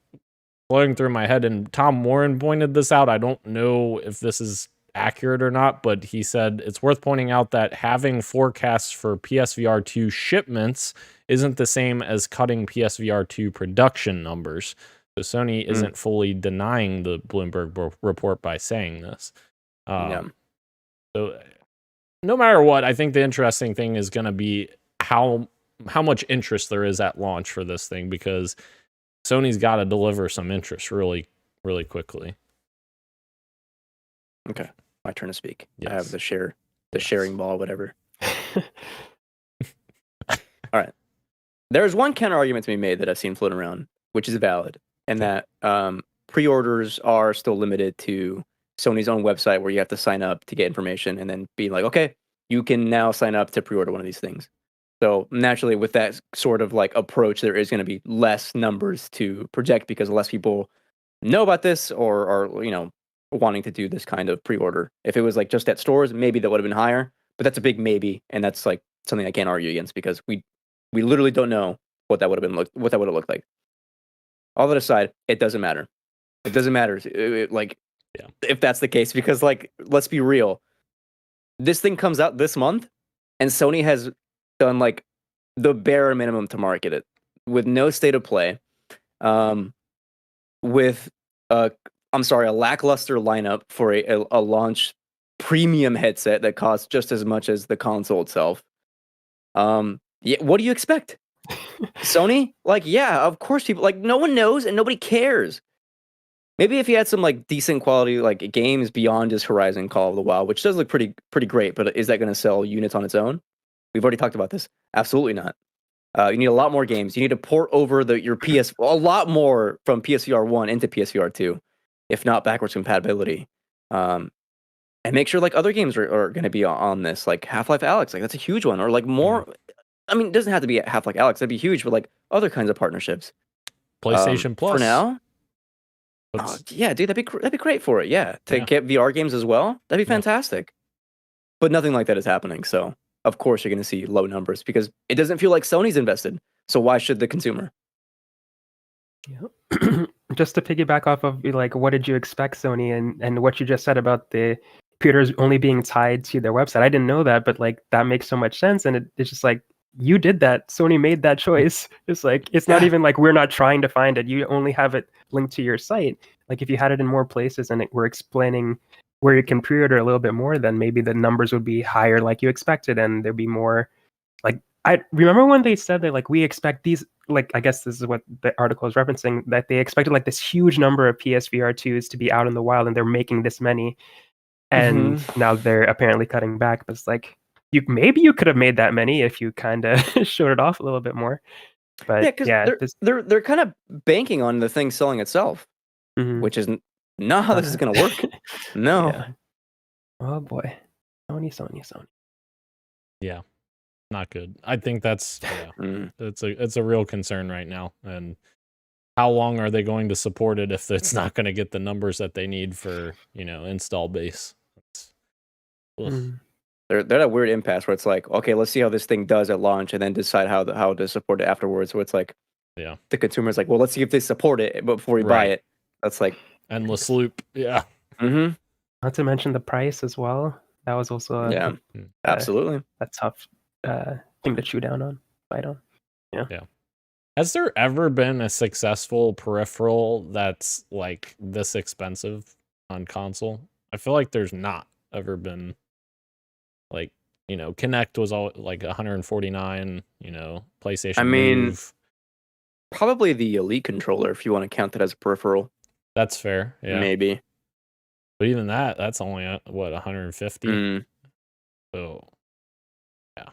flowing through my head, and Tom Warren pointed this out. I don't know if this is accurate or not, but he said it's worth pointing out that having forecasts for PSVR 2 shipments isn't the same as cutting PSVR 2 production numbers. So Sony isn't fully denying the Bloomberg report by saying this. So no matter what, I think the interesting thing is going to be how much interest there is at launch for this thing, because Sony's got to deliver some interest really, really quickly. Okay, my turn to speak. Yes. I have the sharing ball, whatever. All right. There's one counter argument to be made that I've seen floating around, which is valid, and that pre-orders are still limited to Sony's own website, where you have to sign up to get information and then be like, okay, you can now sign up to pre-order one of these things. So naturally, with that sort of like approach, there is going to be less numbers to project because less people know about this or are, wanting to do this kind of pre-order. If it was like just at stores, maybe that would have been higher, but that's a big maybe, and that's like something I can't argue against because we literally don't know what that would have looked like. All that aside, it doesn't matter. It doesn't matter. If that's the case, because like, let's be real, this thing comes out this month, and Sony has done like the bare minimum to market it with no state of play, with a lackluster lineup for a launch premium headset that costs just as much as the console itself. What do you expect? Sony? Like, yeah, of course people, like, no one knows and nobody cares. Maybe if you had some like decent quality like games beyond just Horizon Call of the Wild, which does look pretty great, but is that going to sell units on its own? We've already talked about this. Absolutely not. You need a lot more games. You need to port over your a lot more from PSVR 1 into PSVR 2, if not backwards compatibility. And make sure like other games are going to be on this, like Half-Life Alyx, like that's a huge one, or like more I mean, it doesn't have to be Half-Life Alyx. That'd be huge, but like other kinds of partnerships. PlayStation Plus for now. Let's- Yeah, dude, that'd be great for it. Yeah, to Yeah. get VR games as well, that'd be Yeah. fantastic. But nothing like that is happening. So of course you're going to see low numbers because it doesn't feel like Sony's invested. So why should the consumer? Yeah. Just to piggyback off of like, what did you expect, Sony, and what you just said about the computers only being tied to their website? I didn't know that, but like that makes so much sense, and it's just like you did that. Sony made that choice. It's like it's not Yeah. even like we're not trying to find it. You only have it linked to your site. Like if you had it in more places and we're explaining where you can pre-order a little bit more, then maybe the numbers would be higher like you expected, and there'd be more. Like I remember when they said that like we expect these, like I guess this is what the article is referencing, that they expected like this huge number of PSVR 2s to be out in the wild, and they're making this many, and now they're apparently cutting back. But it's like you could have made that many if you kind of showed it off a little bit more. But Yeah, because they're kind of banking on the thing selling itself, Mhm. which is not how this is going to work. No. Yeah. Oh boy, Sony. Yeah, not good. I think that's Mm. it's a real concern right now. And how long are they going to support it if it's not going to get the numbers that they need for install base? Ugh. Mm. They're at a weird impasse where it's like, okay, let's see how this thing does at launch, and then decide how to support it afterwards. So it's like, Yeah, the consumer's like, well, let's see if they support it before we buy Right. it. That's like, endless loop. Yeah, mm-hmm. Not to mention the price as well. That was also Yeah, absolutely. a tough thing to chew down on. Fight on. has there ever been a successful peripheral that's like this expensive on console? I feel like there's not ever been. Like, Kinect was all like 149, PlayStation I mean, Move. Probably the Elite controller, if you want to count that as a peripheral, That's fair. Yeah. maybe. But even that's only what 150. Mm. So yeah.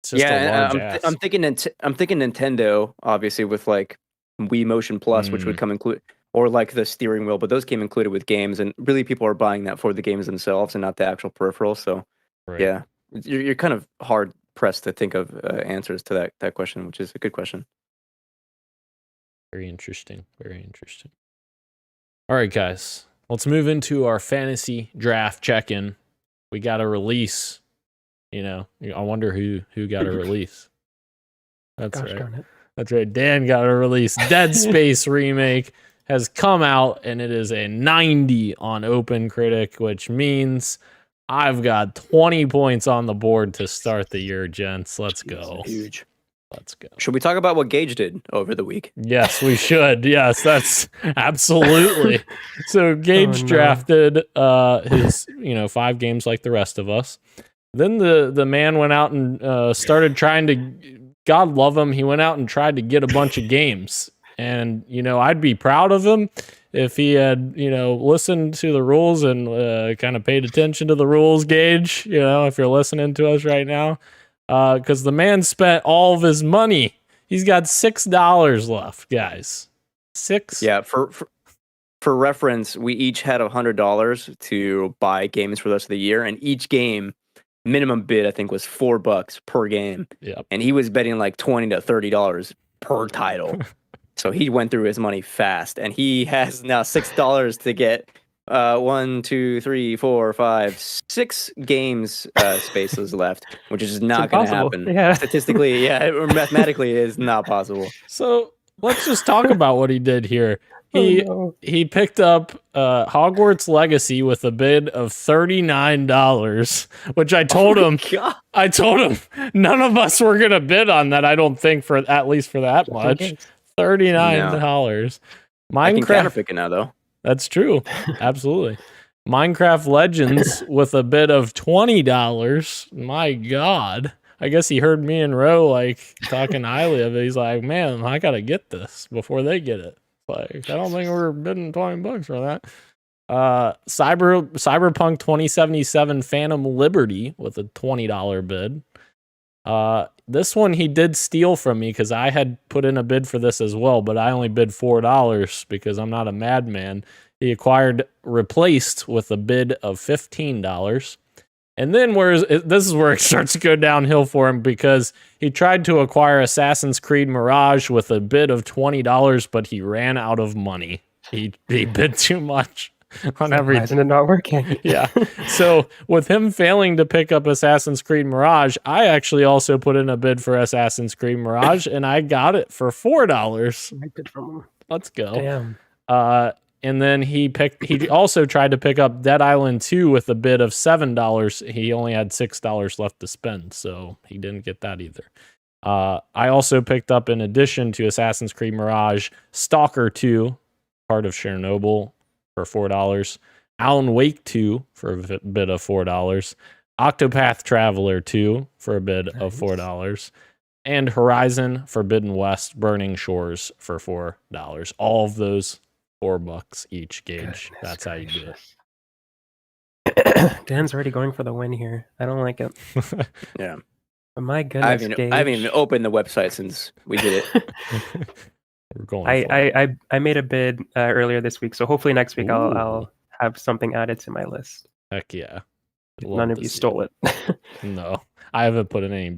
It's just a Yeah, large ass. I'm thinking Nintendo, obviously, with like Wii Motion Plus, which would come include, or like the steering wheel, but those came included with games, and really people are buying that for the games themselves and not the actual peripheral. So Right. yeah, you're kind of hard pressed to think of answers to that question, which is a good question. Very interesting. Very interesting. All right, guys. Let's move into our fantasy draft check-in. We got a release. I wonder who got a release. That's Gosh right. darn it. That's right. Dan got a release. Dead Space remake has come out, and it is a 90 on OpenCritic, which means I've got 20 points on the board to start the year, gents. Let's go. Huge. Let's go. Should we talk about what Gage did over the week? Yes, we should. Yes, that's absolutely. So Gage no. drafted his 5 games like the rest of us. Then the man went out and started trying to, God love him, he went out and tried to get a bunch of games. And I'd be proud of him if he had listened to the rules and kind of paid attention to the rules, Gage. If you're listening to us right now. Because the man spent all of his money. He's got $6 left, guys. $6. Yeah, for reference, we each had $100 to buy games for the rest of the year, and each game minimum bid I think was $4 per game. Yep. And he was betting like $20 to $30 per title. So he went through his money fast, and he has now $6 to get 1, 2, 3, 4, 5, 6 games spaces left, which is not going to happen. Yeah. Statistically, or mathematically, it is not possible. So let's just talk about what he did here. He picked up Hogwarts Legacy with a bid of $39, which I told him. God. I told him none of us were gonna bid on that. I don't think for at least for that much. $39. I can Minecraft. counterpick it now, though. That's true. Absolutely. Minecraft Legends with a bid of $20. My God. I guess he heard me and Ro like talking highly of it. He's like, man, I gotta get this before they get it. Like, I don't think we're bidding $20 for that. Cyberpunk 2077 Phantom Liberty with a $20 bid. This one he did steal from me because I had put in a bid for this as well, but I only bid $4 because I'm not a madman. He replaced with a bid of $15. And then this is where it starts to go downhill for him, because he tried to acquire Assassin's Creed Mirage with a bid of $20, but he ran out of money. He bid too much on everything. Why isn't it not working? Yeah. So with him failing to pick up Assassin's Creed Mirage, I actually also put in a bid for Assassin's Creed Mirage, and I got it for $4. I bid from him. Let's go. Damn. And then he also tried to pick up Dead Island 2 with a bid of $7. He only had $6 left to spend, so he didn't get that either. I also picked up, in addition to Assassin's Creed Mirage, Stalker 2, part of Chernobyl, for $4. Alan Wake 2 for a bid of $4. Octopath Traveler 2 for a bid of $4. And Horizon Forbidden West Burning Shores for $4. All of those $4 each, Gage. Goodness That's how you do it. Dan's already going for the win here. I don't like it. Yeah. But my goodness, I haven't even opened the website since we did it. We're going. I made a bid earlier this week, so hopefully next week I'll have something added to my list. Heck yeah. None of you stole it. No, I haven't put in any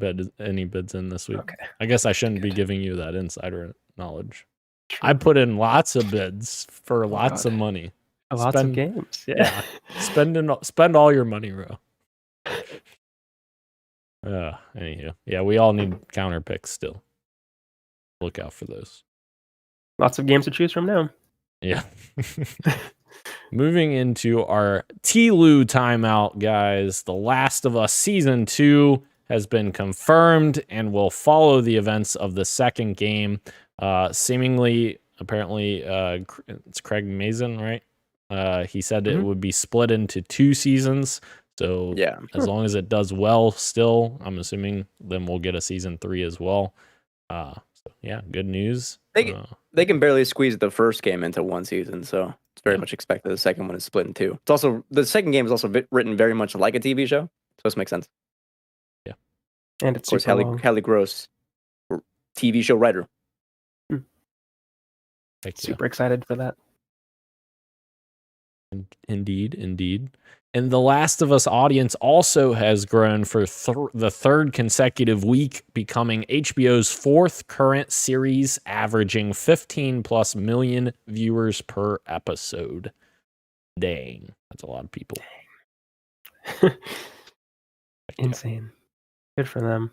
bids in this week. Okay. I guess I shouldn't be giving you that insider knowledge. I put in lots of bids for lots of money. Lots of games. Yeah. Spend all your money, bro. Anywho, yeah, we all need counter picks still. Look out for those. Lots of games to choose from now. Yeah. Moving into our TLU timeout, guys. The Last of Us Season 2 has been confirmed and will follow the events of the second game. Seemingly, apparently, it's Craig Mazin, right? He said it would be split into 2 seasons. So yeah, as long as it does well still, I'm assuming then we'll get a season 3 as well. So yeah, good news. They can barely squeeze the first game into 1 season, so it's very much expected the second one is split in 2. It's also, the second game is also written very much like a TV show, so this makes sense. Yeah. And it's, of course, Hallie Gross, TV show writer. Super excited for that. Indeed. And the Last of Us audience also has grown for the third consecutive week, becoming HBO's 4th current series, averaging 15+ million viewers per episode. Dang, that's a lot of people. Insane. Good for them.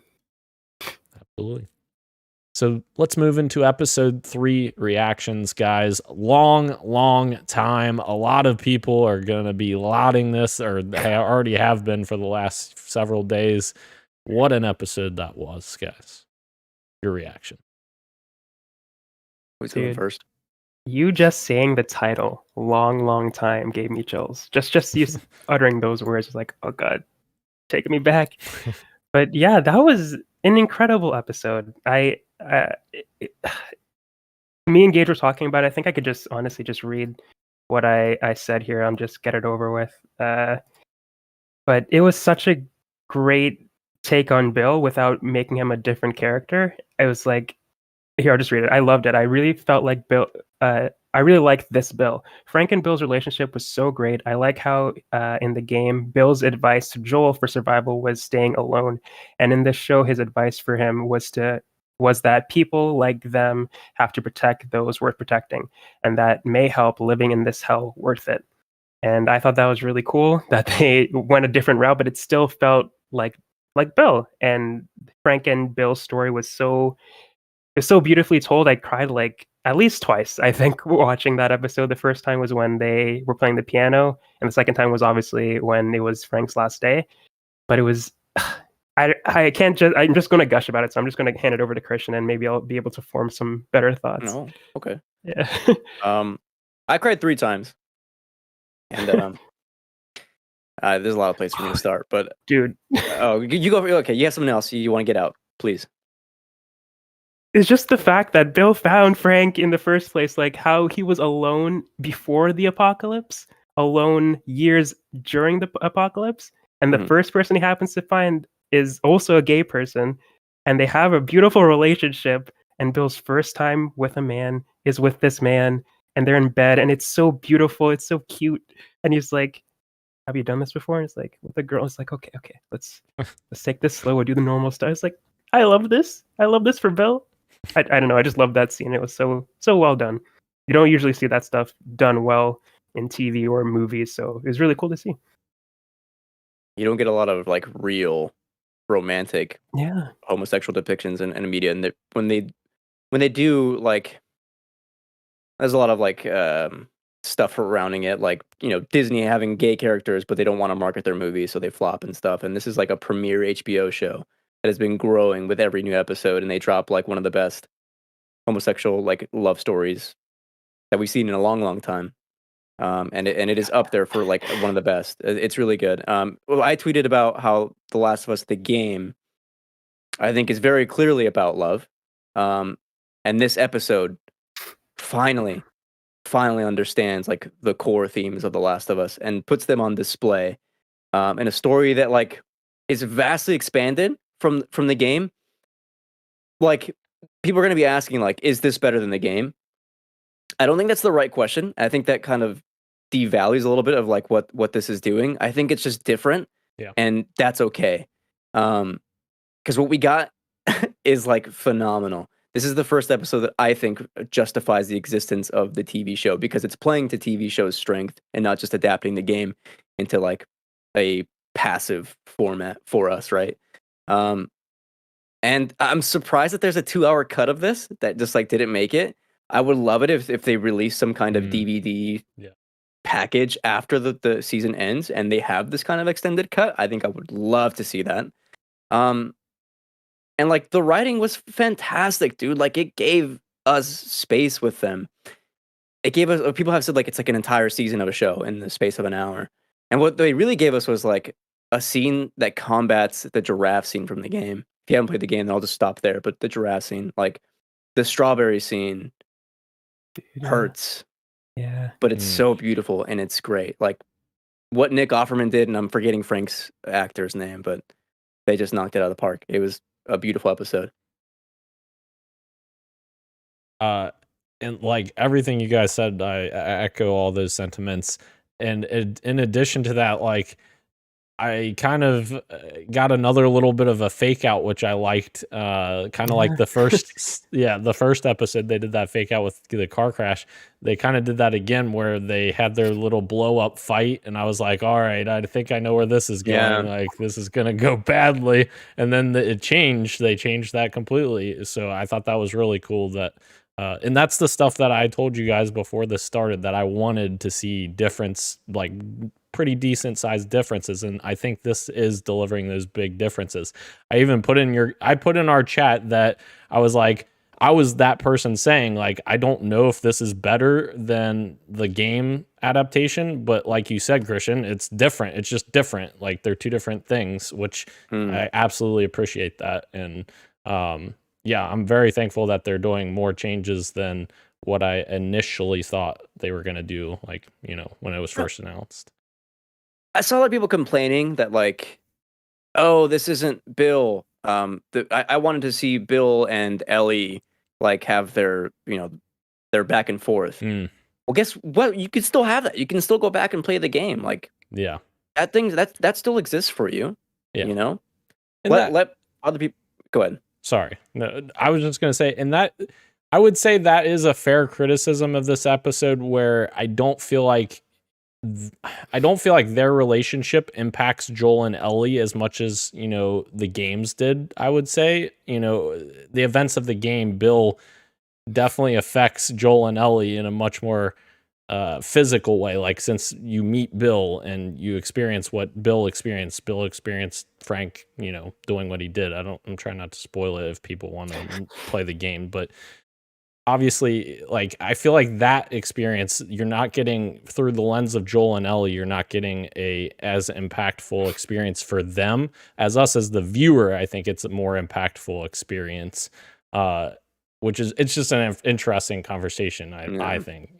Absolutely. So let's move into episode 3 reactions, guys. Long time. A lot of people are going to be lauding this, or they already have been for the last several days. What an episode that was, guys. Your reaction. Who's going first? You just saying the title, long time, gave me chills. Just you uttering those words was like, oh God, taking me back. But yeah, that was an incredible episode. Me and Gage were talking about it. I think I could just honestly just read what I said here and just get it over with. But it was such a great take on Bill without making him a different character. It was like, here, I'll just read it. I loved it. I really felt like Bill. I really liked this Bill. Frank and Bill's relationship was so great. I like how in the game, Bill's advice to Joel for survival was staying alone. And in this show, his advice for him was that people like them have to protect those worth protecting. And that may help living in this hell worth it. And I thought that was really cool that they went a different route, but it still felt like Bill. And Frank and Bill's story was so beautifully told. I cried like at least twice, I think, watching that episode. The first time was when they were playing the piano, and the second time was obviously when it was Frank's last day. But it was, I'm just going to gush about it, so I'm just going to hand it over to Christian, and maybe I'll be able to form some better thoughts. No, okay. Yeah. I cried 3 times, and there's a lot of places for me to start, but dude, you go. Okay, you have something else you want to get out, please. It's just the fact that Bill found Frank in the first place, like how he was alone before the apocalypse, alone years during the apocalypse, and the first person he happens to find is also a gay person, and they have a beautiful relationship, and Bill's first time with a man is with this man, and they're in bed, and it's so beautiful, it's so cute, and he's like, have you done this before? And it's like with the girl, it's like, okay, let's take this slow. We'll do the normal stuff. It's like, I love this for Bill. I don't know. I just love that scene. It was so well done. You don't usually see that stuff done well in TV or movies, so it was really cool to see. You don't get a lot of like real romantic homosexual depictions in media, and when they do, like, there's a lot of like stuff surrounding it, like, Disney having gay characters, but they don't want to market their movies, so they flop and stuff. And this is like a premiere HBO show that has been growing with every new episode, and they drop like one of the best homosexual like love stories that we've seen in a long time. And it is up there for like one of the best. It's really good. Well, I tweeted about how The Last of Us, the game, I think is very clearly about love. And this episode finally understands like the core themes of The Last of Us and puts them on display in a story that like is vastly expanded from the game. Like, people are going to be asking like, is this better than the game? I don't think that's the right question. I think that kind of devalues a little bit of like what this is doing. I think it's just different, and that's okay. Because what we got is like phenomenal. This is the first episode that I think justifies the existence of the TV show, because it's playing to TV show's strength and not just adapting the game into like a passive format for us, right? And I'm surprised that there's a 2-hour cut of this that just like didn't make it. I would love it if they release some kind of DVD package after the season ends and they have this kind of extended cut. I think I would love to see that. And like the writing was fantastic, dude. Like, it gave us space with them. It gave us, people have said like it's like an entire season of a show in the space of an hour. And what they really gave us was like a scene that combats the giraffe scene from the game. If you haven't played the game, then I'll just stop there. But the giraffe scene, like the strawberry scene, hurts. Yeah. But it's so beautiful and it's great. Like what Nick Offerman did, and I'm forgetting Frank's actor's name, but they just knocked it out of the park. It was a beautiful episode. And like everything you guys said, I echo all those sentiments. And in addition to that, like, I kind of got another little bit of a fake out, which I liked. Kind of like the first, the first episode, they did that fake out with the car crash. They kind of did that again, where they had their little blow up fight, and I was like, all right, I think I know where this is going. Yeah. Like, this is gonna go badly. And then it changed. They changed that completely. So I thought that was really cool. That. And that's the stuff that I told you guys before this started, that I wanted to see difference, like pretty decent sized differences. And I think this is delivering those big differences. I even put in our chat that I was like, I was that person saying like, I don't know if this is better than the game adaptation, but like you said, Christian, it's different. It's just different. Like, they're two different things, which I absolutely appreciate that. And, yeah, I'm very thankful that they're doing more changes than what I initially thought they were going to do, like, when it was first announced. I saw a lot of people complaining that like, oh, this isn't Bill. I wanted to see Bill and Ellie like have their back and forth. Well, guess what? You can still have that. You can still go back and play the game. Like, that still exists for you. Yeah. And let other people go ahead. Sorry. No, I was just going to say, and that I would say that is a fair criticism of this episode, where I don't feel like their relationship impacts Joel and Ellie as much as, the games did. I would say, the events of the game, Bill definitely affects Joel and Ellie in a much more physical way. Like, since you meet Bill and you experience what Bill experienced Frank, doing what he did. I'm trying not to spoil it if people want to play the game, but obviously, like, I feel like that experience, you're not getting through the lens of Joel and Ellie. You're not getting as impactful experience for them as us as the viewer. I think it's a more impactful experience, it's just an interesting conversation. I think.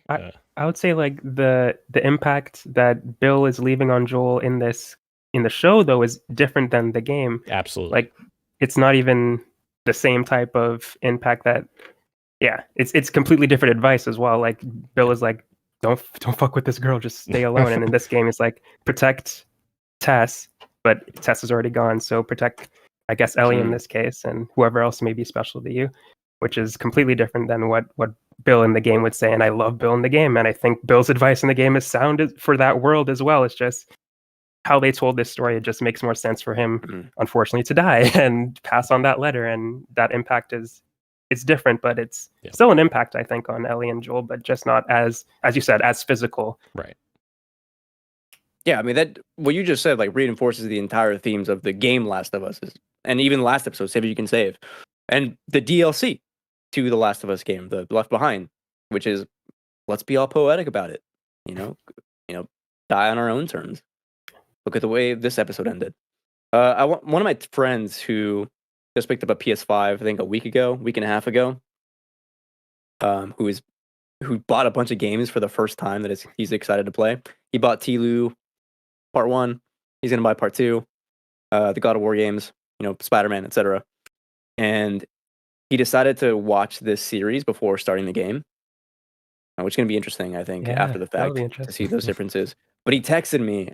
I would say like the impact that Bill is leaving on Joel in the show though is different than the game. Absolutely. Like, it's not even the same type of impact that. Yeah, it's completely different advice as well. Like, Bill is like don't fuck with this girl, just stay alone. And in this game, it's like protect Tess, but Tess is already gone, so protect, I guess, Ellie in this case, and whoever else may be special to you, which is completely different than what Bill in the game would say. And I love Bill in the game, and I think Bill's advice in the game is sound for that world as well. It's just how they told this story. It just makes more sense for him, unfortunately, to die and pass on that letter, and that impact is different, but it's still an impact, I think, on Ellie and Joel, but just not as you said, as physical. Right. Yeah, I mean, that what you just said like reinforces the entire themes of the game Last of Us, and even last episode, Save What You Can Save, and the DLC to the Last of Us game, the Left Behind, which is, let's be all poetic about it, die on our own terms. Look at the way this episode ended. One of my friends who just picked up a PS5, I think a week and a half ago, who bought a bunch of games for the first time that he's excited to play. He bought T-Lu Part 1. He's going to buy Part 2. The God of War games, Spider-Man, etc. And he decided to watch this series before starting the game, which is going to be interesting, I think, after the fact, to see those differences. But he texted me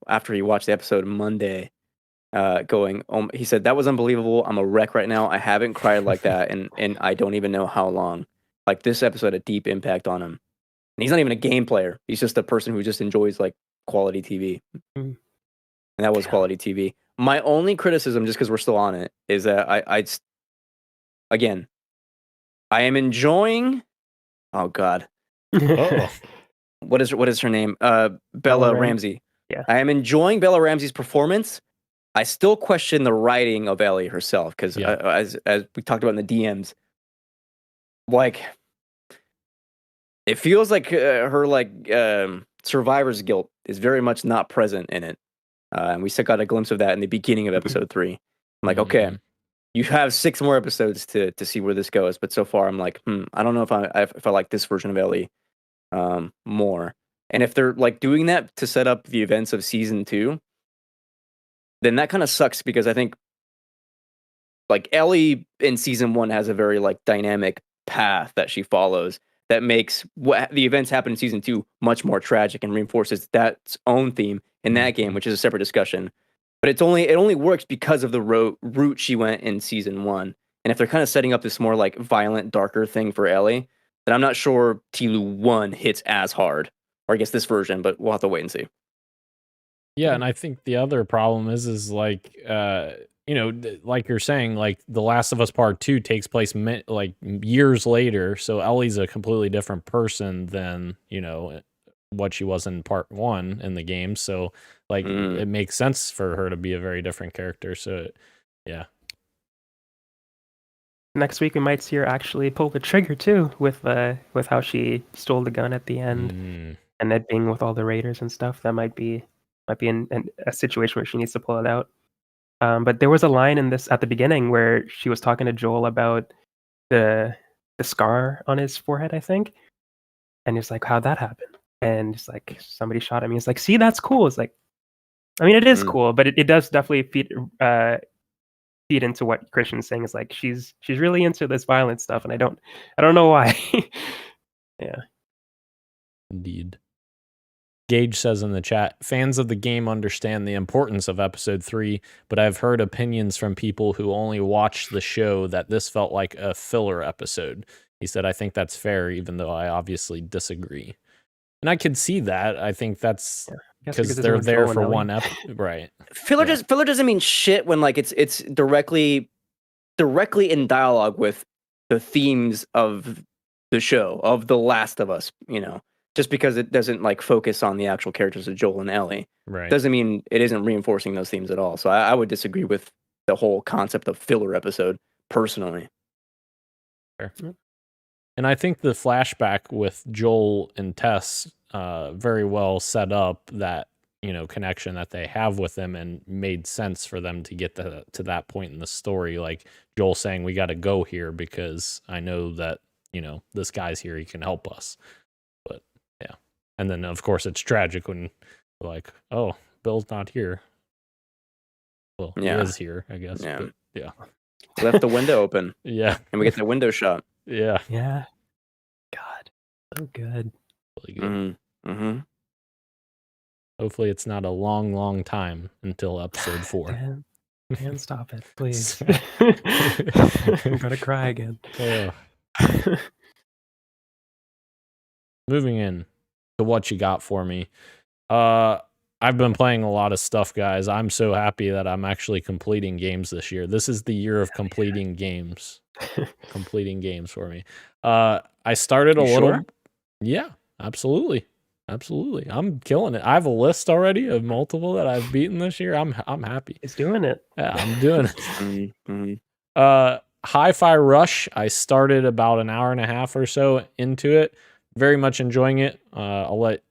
after he watched the episode Monday, going, he said, "That was unbelievable. I'm a wreck right now. I haven't cried like that, and I don't even know how long. Like, this episode had a deep impact on him. And he's not even a game player. He's just a person who just enjoys, like, quality TV. And that was quality TV. My only criticism, just because we're still on it, is that I am enjoying... Oh, God. What is her name? Bella Ramsey. Yeah. I am enjoying Bella Ramsey's performance. I still question the writing of Ellie herself, because as we talked about in the DMs, like, it feels like her survivor's guilt is very much not present in it, and we still got a glimpse of that in the beginning of episode 3. I'm like, okay, you have 6 more episodes to see where this goes, but so far I'm like, I don't know if I like this version of Ellie more. And if they're like doing that to set up the events of season 2, then that kind of sucks, because I think like Ellie in season 1 has a very like dynamic path that she follows that makes what the events happen in season 2 much more tragic and reinforces that own theme in that game, which is a separate discussion. But it only works because of the route she went in season 1. And if they're kind of setting up this more like violent, darker thing for Ellie, then I'm not sure T-Lu 1 hits as hard, or I guess this version, but we'll have to wait and see. Yeah, and I think the other problem is like, like you're saying, like The Last of Us Part 2 takes place like years later, so Ellie's a completely different person than, what she was in Part 1 in the game. So, like, it makes sense for her to be a very different character. So, yeah. Next week we might see her actually pull the trigger too, with how she stole the gun at the end, and it being with all the raiders and stuff. That might be in a situation where she needs to pull it out. But there was a line in this at the beginning where she was talking to Joel about the scar on his forehead, I think, and he's like, "How'd that happen?" And it's like, "Somebody shot at me." It's like, "See, that's cool." It's like, I mean, it is cool, but it does definitely feed into what Christian's saying. Is like she's really into this violent stuff, and I don't know why. Yeah. Indeed. Gage says in the chat, fans of the game understand the importance of episode 3, but I've heard opinions from people who only watched the show that this felt like a filler episode. He said, I think that's fair, even though I obviously disagree. And I could see that. I think that's because they're there for one episode. Right. Filler doesn't mean shit when like it's directly in dialogue with the themes of the show, of The Last of Us, just because it doesn't like focus on the actual characters of Joel and Ellie, right, doesn't mean it isn't reinforcing those themes at all. So I would disagree with the whole concept of filler episode personally. Fair. And I think the flashback with Joel and Tess very well set up that connection that they have with them, and made sense for them to get to that point in the story. Like Joel saying, "We got to go here because I know that this guy's here. He can help us." Yeah. And then, of course, it's tragic when, like, oh, Bill's not here. Well, he is here, I guess. Yeah. But, yeah. Left the window open. Yeah. And we get the window shot. Yeah. Yeah. God. So good. Really good. Mm-hmm. Hopefully it's not a long time until episode 4. Dan, stop it, please. I'm gonna cry again. Moving in to what you got for me. I've been playing a lot of stuff, guys. I'm so happy that I'm actually completing games this year. This is the year of completing games. Completing games for me. I started a little. Sure? Yeah, absolutely. I'm killing it. I have a list already of multiple that I've beaten this year. I'm happy. He's doing it. Yeah, I'm doing it. Mm-hmm. Hi-Fi Rush. I started about an hour and a half or so into it. Very much enjoying it. I'll let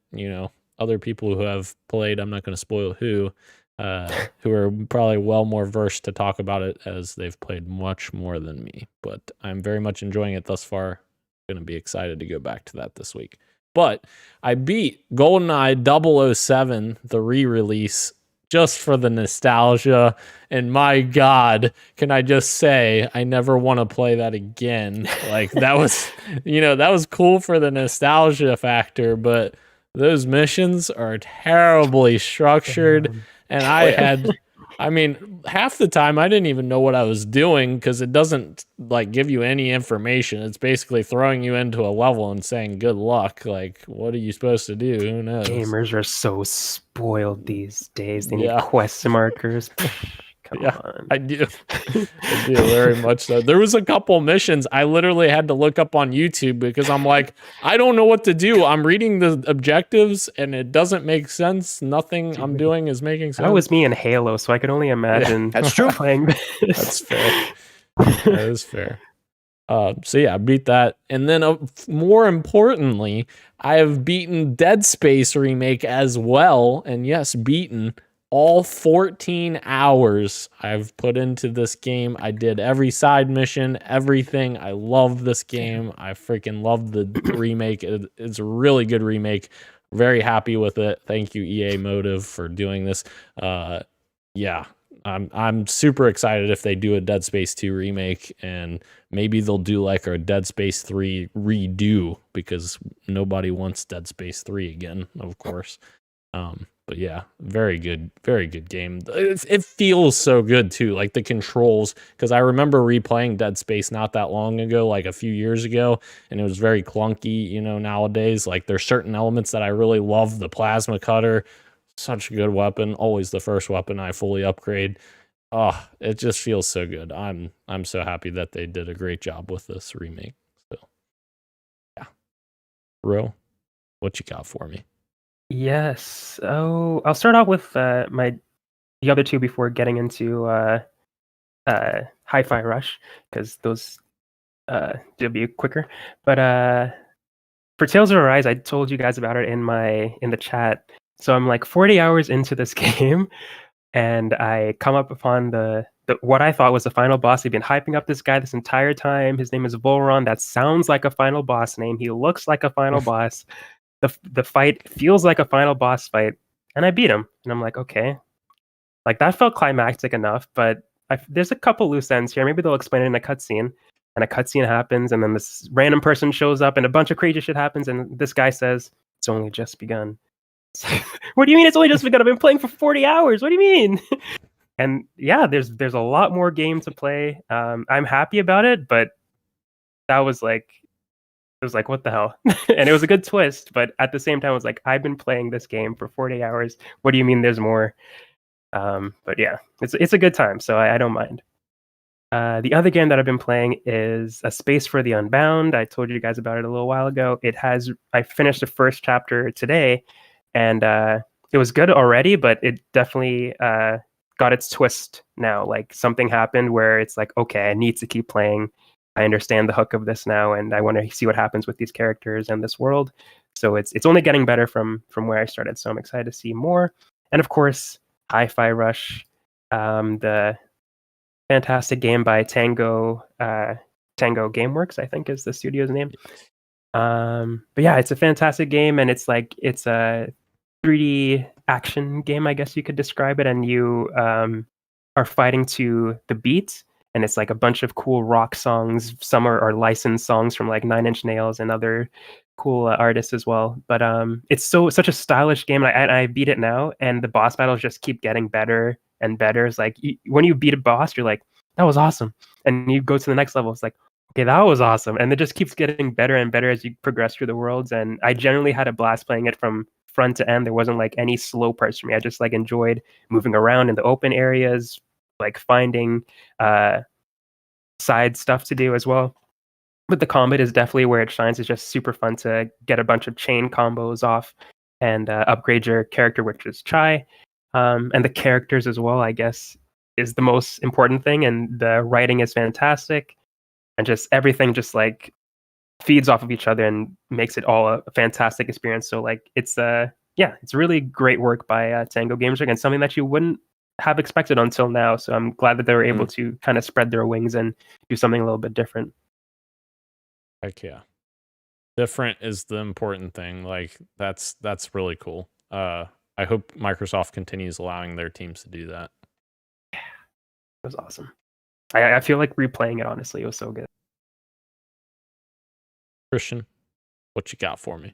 other people who have played. I'm not going to spoil who are probably well more versed to talk about it as they've played much more than me. But I'm very much enjoying it thus far. Going to be excited to go back to that this week. But I beat GoldenEye 007, the re-release, just for the nostalgia. And my God, can I just say, I never want to play that again. Like, that was, that was cool for the nostalgia factor, but those missions are terribly structured. And half the time I didn't even know what I was doing because it doesn't give you any information. It's basically throwing you into a level and saying good luck. Like, what are you supposed to do? Who knows? Gamers are so spoiled these days. They need quest markers. Come on. I do. I do very much so. There was a couple missions I literally had to look up on YouTube because I'm like, I don't know what to do. I'm reading the objectives and it doesn't make sense. Nothing I'm doing is making sense. That was me in Halo, so I can only imagine that's true. playing this. That's fair. That is fair. So yeah, I beat that. And then more importantly, I have beaten Dead Space Remake as well. And yes, beaten all 14 hours I've put into this game. I did every side mission, everything. I love this game. I freaking love the remake. It's a really good remake. Very happy with it. Thank you, EA Motive, for doing this. Yeah, I'm super excited if they do a Dead Space 2 remake, and maybe they'll do like a Dead Space 3 redo because nobody wants Dead Space 3 again, of course. But yeah, very good game. It feels so good too, like the controls, because I remember replaying Dead Space not that long ago, like a few years ago, and it was very clunky, nowadays. Like there's certain elements that I really love. The plasma cutter, such a good weapon, always the first weapon I fully upgrade. Oh, it just feels so good. I'm so happy that they did a great job with this remake. So yeah. Ro, what you got for me? Yes. Oh, I'll start off with the other two before getting into Hi-Fi Rush, because those will be quicker. But for Tales of Arise, I told you guys about it in the chat. So I'm like 40 hours into this game, and I come up upon the what I thought was the final boss. They've been hyping up this guy this entire time. His name is Volron. That sounds like a final boss name. He looks like a final boss. The fight feels like a final boss fight, and I beat him. And I'm like, okay, like that felt climactic enough. But there's a couple loose ends here. Maybe they'll explain it in a cutscene. And a cutscene happens, and then this random person shows up, and a bunch of crazy shit happens, and this guy says, "It's only just begun." What do you mean it's only just begun? I've been playing for 40 hours. What do you mean? And yeah, there's a lot more game to play. I'm happy about it, but that was like, it was like, what the hell? And it was a good twist, but at the same time, it was like, I've been playing this game for 40 hours. What do you mean there's more? But yeah, it's a good time, so I don't mind. The other game that I've been playing is A Space for the Unbound. I told you guys about it a little while ago. I finished the first chapter today, and it was good already, but it definitely got its twist now. Like something happened where it's like, okay, I need to keep playing. I understand the hook of this now, and I want to see what happens with these characters and this world. So it's only getting better from where I started. So I'm excited to see more. And of course, Hi-Fi Rush, the fantastic game by Tango Gameworks, I think is the studio's name. But yeah, it's a fantastic game, and it's a 3D action game, I guess you could describe it. And you are fighting to the beat. And it's like a bunch of cool rock songs. Some are licensed songs from like Nine Inch Nails and other cool artists as well. But it's such a stylish game, and I beat it now, and the boss battles just keep getting better and better. It's like when you beat a boss, you're like, that was awesome, and you go to the next level, it's like, okay, that was awesome, and it just keeps getting better and better as you progress through the worlds. And I generally had a blast playing it from front to end. There wasn't like any slow parts for me. I just like enjoyed moving around in the open areas, like finding side stuff to do as well. But the combat is definitely where it shines. It's just super fun to get a bunch of chain combos off and upgrade your character, which is Chai. And the characters as well, I guess, is the most important thing. And the writing is fantastic. And just everything just like feeds off of each other and makes it all a fantastic experience. So like it's really great work by Tango Games and something that you wouldn't have expected until now. So I'm glad that they were able to kind of spread their wings and do something a little bit different. Heck yeah. Different is the important thing. Like that's really cool. I hope Microsoft continues allowing their teams to do that. Yeah, it was awesome. I feel like replaying it, honestly. It was so good. Christian, what you got for me?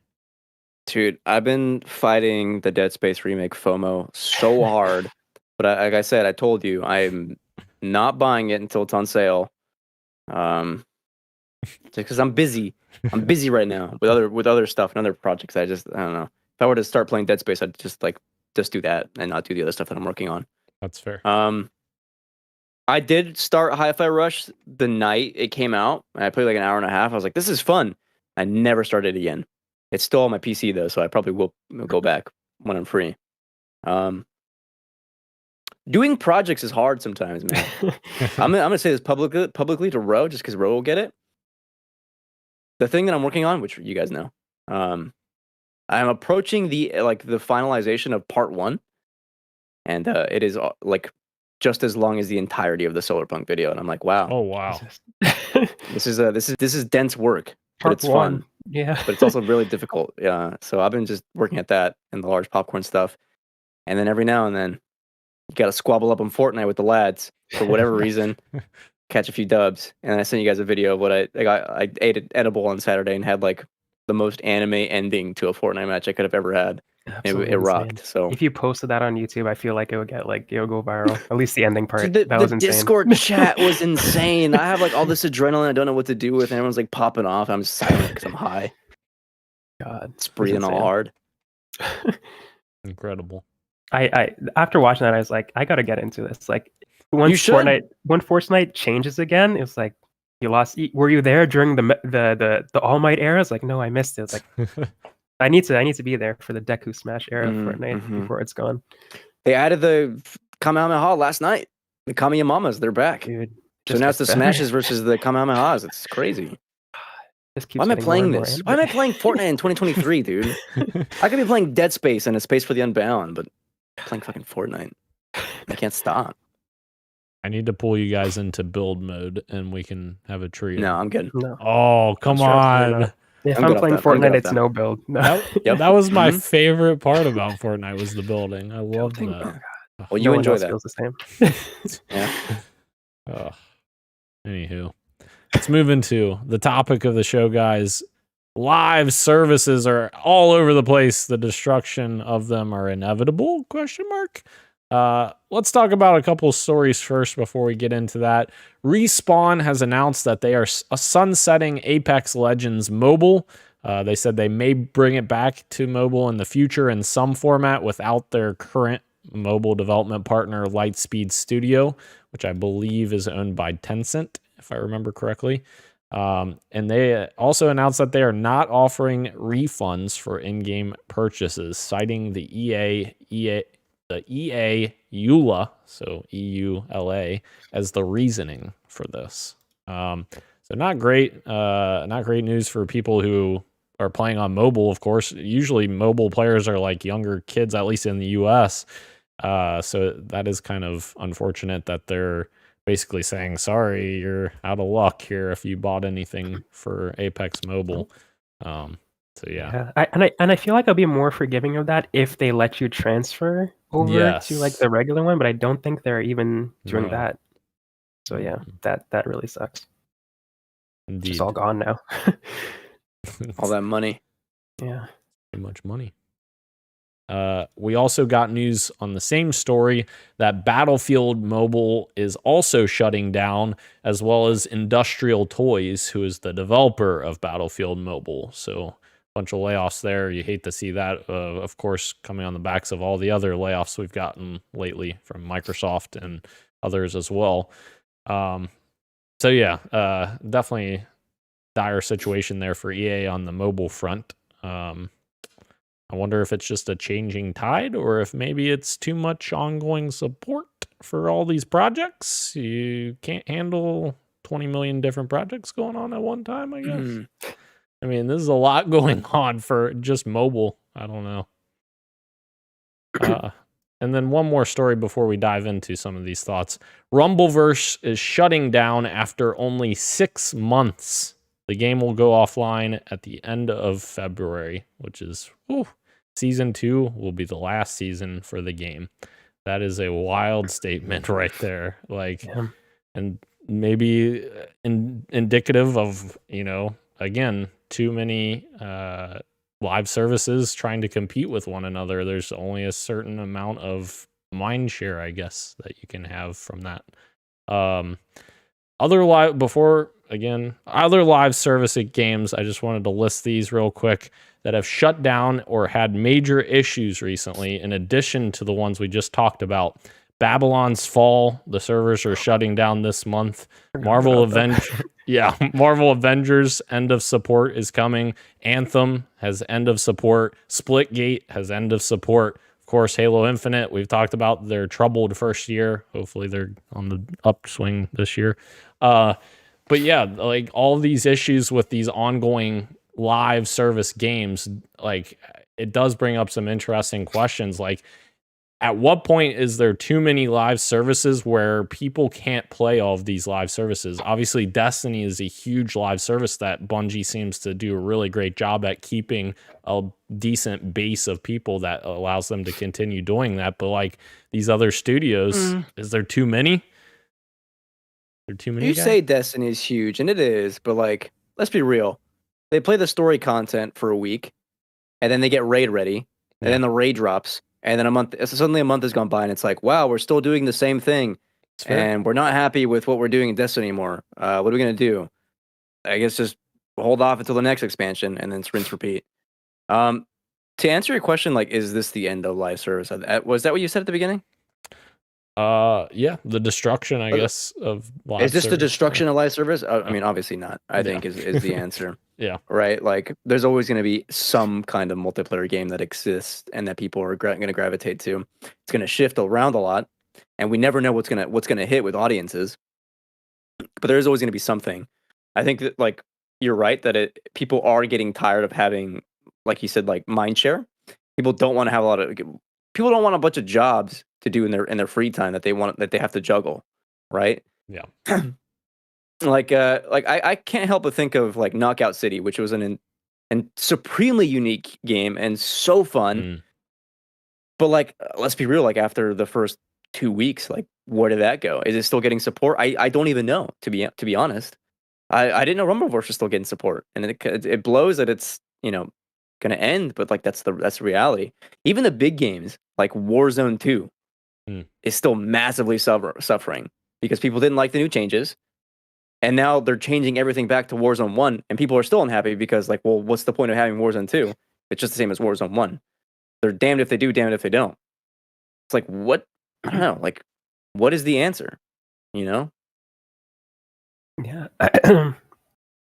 Dude, I've been fighting the Dead Space remake FOMO so hard. But like I said, I told you, I'm not buying it until it's on sale. Because I'm busy. I'm busy right now with other stuff and other projects. I don't know. If I were to start playing Dead Space, I'd just do that and not do the other stuff that I'm working on. That's fair. I did start Hi-Fi Rush the night it came out. I played like an hour and a half. I was like, this is fun. I never started it again. It's still on my PC though, so I probably will go back when I'm free. Doing projects is hard sometimes, man. I'm gonna say this publicly to Ro, just because Ro will get it. The thing that I'm working on, which you guys know, I'm approaching the finalization of part 1, and it is like just as long as the entirety of the Solarpunk video, and I'm like, wow. Oh wow. This is dense work, but it's fun. Yeah. But it's also really difficult. Yeah. So I've been just working at that and the large popcorn stuff, and then every now and then you got to squabble up on Fortnite with the lads for whatever reason. Catch a few dubs, and I sent you guys a video of what I ate an edible on Saturday and had like the most anime ending to a Fortnite match I could have ever had. It rocked. So if you posted that on YouTube, I feel like it would go viral. At least the ending part. Dude, that was insane. Discord chat was insane. I have like all this adrenaline I don't know what to do with, and everyone's like popping off. I'm silent because I'm high. God, it's breathing all hard. Incredible. I after watching that, I was like, I gotta get into this. Like when Fortnite changes again, it was like, you lost. Were you there during the All Might era? It's like, no, I missed it. It's like I need to be there for the Deku Smash era of Fortnite before it's gone. They added the Kamehameha last night. The Kameyamamas, they're back. Dude, so now it's the Smashes versus the Kamehamehas. It's crazy. Why am I playing this? Why am I playing Fortnite in 2023, dude? I could be playing Dead Space and A Space for the Unbound, but I'm playing fucking Fortnite. I can't stop. I need to pull you guys into build mode and we can have a trio. No, I'm good. No. Oh, come on. If I'm playing Fortnite, it's no build. No. That was my favorite part about Fortnite was the building. I loved that. Well, you enjoy that. Feels the same. Yeah. Anywho, let's move into the topic of the show, guys. Live services are all over the place. The destruction of them are inevitable? ? Let's talk about a couple of stories first before we get into that. Respawn has announced that they are sunsetting Apex Legends Mobile. They said they may bring it back to mobile in the future in some format without their current mobile development partner, Lightspeed Studio, which I believe is owned by Tencent, if I remember correctly. And they also announced that they are not offering refunds for in-game purchases, citing the EA EULA, so EULA, as the reasoning for this. So not great news for people who are playing on mobile, of course. Usually mobile players are like younger kids, at least in the US. So that is kind of unfortunate that they're basically saying, sorry, you're out of luck here if you bought anything for Apex Mobile. So yeah. I feel like I'll be more forgiving of that if they let you transfer over to like the regular one, but I don't think they're even doing that. So yeah, that really sucks. Indeed. It's just all gone now. All that money. Yeah. Too much money. We also got news on the same story that Battlefield Mobile is also shutting down, as well as Industrial Toys, who is the developer of Battlefield Mobile. So a bunch of layoffs there. You hate to see that, of course, coming on the backs of all the other layoffs we've gotten lately from Microsoft and others as well. So yeah, definitely dire situation there for EA on the mobile front. I wonder if it's just a changing tide or if maybe it's too much ongoing support for all these projects. You can't handle 20 million different projects going on at one time, I guess. I mean, this is a lot going on for just mobile. I don't know. And then one more story before we dive into some of these thoughts. Rumbleverse is shutting down after only 6 months. The game will go offline at the end of February, which is season 2 will be the last season for the game. That is a wild statement right there. And maybe indicative of, again, too many live services trying to compete with one another. There's only a certain amount of mind share, I guess, that you can have from that. Other live service games, I just wanted to list these real quick that have shut down or had major issues recently, in addition to the ones we just talked about. Babylon's Fall, the servers are shutting down this month. Marvel Avengers end of support is coming. Anthem has end of support. Splitgate has end of support. Of course, Halo Infinite, we've talked about their troubled first year. Hopefully they're on the upswing this year. But yeah, like all these issues with these ongoing live service games, like it does bring up some interesting questions. Like, at what point is there too many live services where people can't play all of these live services? Obviously, Destiny is a huge live service that Bungie seems to do a really great job at keeping a decent base of people that allows them to continue doing that. But like these other studios, is there too many? Too many. You say Destiny is huge, and it is, but like, let's be real. They play the story content for a week, and then they get raid ready, and then the raid drops, and then suddenly a month has gone by, and it's like, wow, we're still doing the same thing, and we're not happy with what we're doing in Destiny anymore. What are we gonna do? I guess just hold off until the next expansion, and then rinse repeat. To answer your question, like, is this the end of live service? Was that what you said at the beginning? Yeah, the destruction, I guess, of live service. Is this the destruction of live service? I mean, obviously not. I think is the answer. Yeah. Right? Like, there's always going to be some kind of multiplayer game that exists and that people are going to gravitate to. It's going to shift around a lot, and we never know what's going to hit with audiences. But there's always going to be something. I think that, like, you're right that people are getting tired of having, like you said, like mind share. People don't want to have people don't want a bunch of jobs to do in their free time that they have to juggle, right? Yeah. Like I can't help but think of like Knockout City, which was an supremely unique game and so fun. But like, let's be real, like after the first 2 weeks, like where did that go? Is it still getting support? I don't even know, to be honest. I didn't know Rumbleverse was still getting support, and it blows that it's going to end, but like that's the reality. Even the big games like Warzone 2 is still massively suffering because people didn't like the new changes, and now they're changing everything back to Warzone 1, and people are still unhappy because like, well, what's the point of having Warzone 2? It's just the same as Warzone 1. They're damned if they do, damned if they don't. It's like, what? I don't know. Like, what is the answer? Yeah.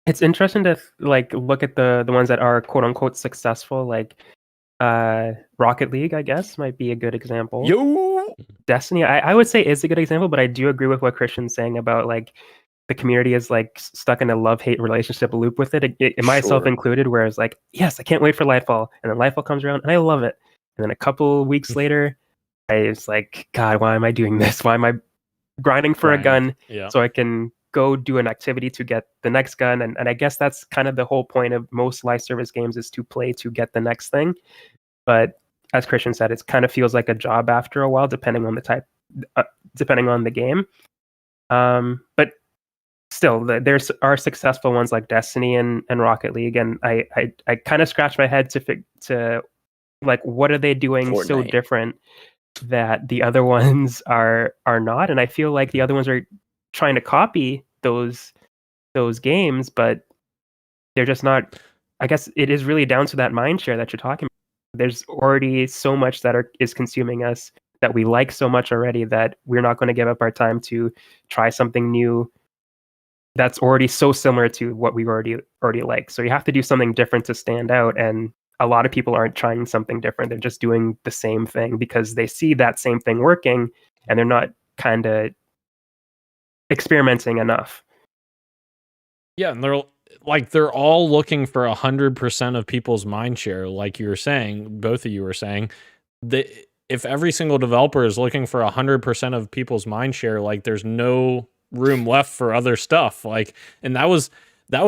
It's interesting to like look at the ones that are quote unquote successful, like Rocket League, I guess, might be a good example. Destiny, I would say is a good example, but I do agree with what Christian's saying about like the community is like stuck in a love-hate relationship loop with it, myself included, where it's like, yes, I can't wait for Lightfall, and then Lightfall comes around and I love it, and then a couple weeks later it's like, God, why am I doing this? Why am I grinding for a gun so I can go do an activity to get the next gun? And I guess that's kind of the whole point of most live service games, is to play to get the next thing. But as Christian said, it kind of feels like a job after a while, depending on the type, depending on the game. But still, there's are successful ones like Destiny and Rocket League, and I kind of scratch my head to like, what are they doing so Fortnite. different that the other ones are not? And I feel like the other ones are trying to copy those games, but they're just not. I guess it is really down to that mind share that you're talking about. There's already so much that is consuming us, that we like so much already, that we're not going to give up our time to try something new that's already so similar to what we already like. So you have to do something different to stand out, and a lot of people aren't trying something different. They're just doing the same thing because they see that same thing working, and they're not kind of experimenting enough. Yeah, and they're all looking for 100% of people's mind share, like you were saying, both of you were saying. If every single developer is looking for 100% of people's mind share, like, there's no room left for other stuff. Like, and that was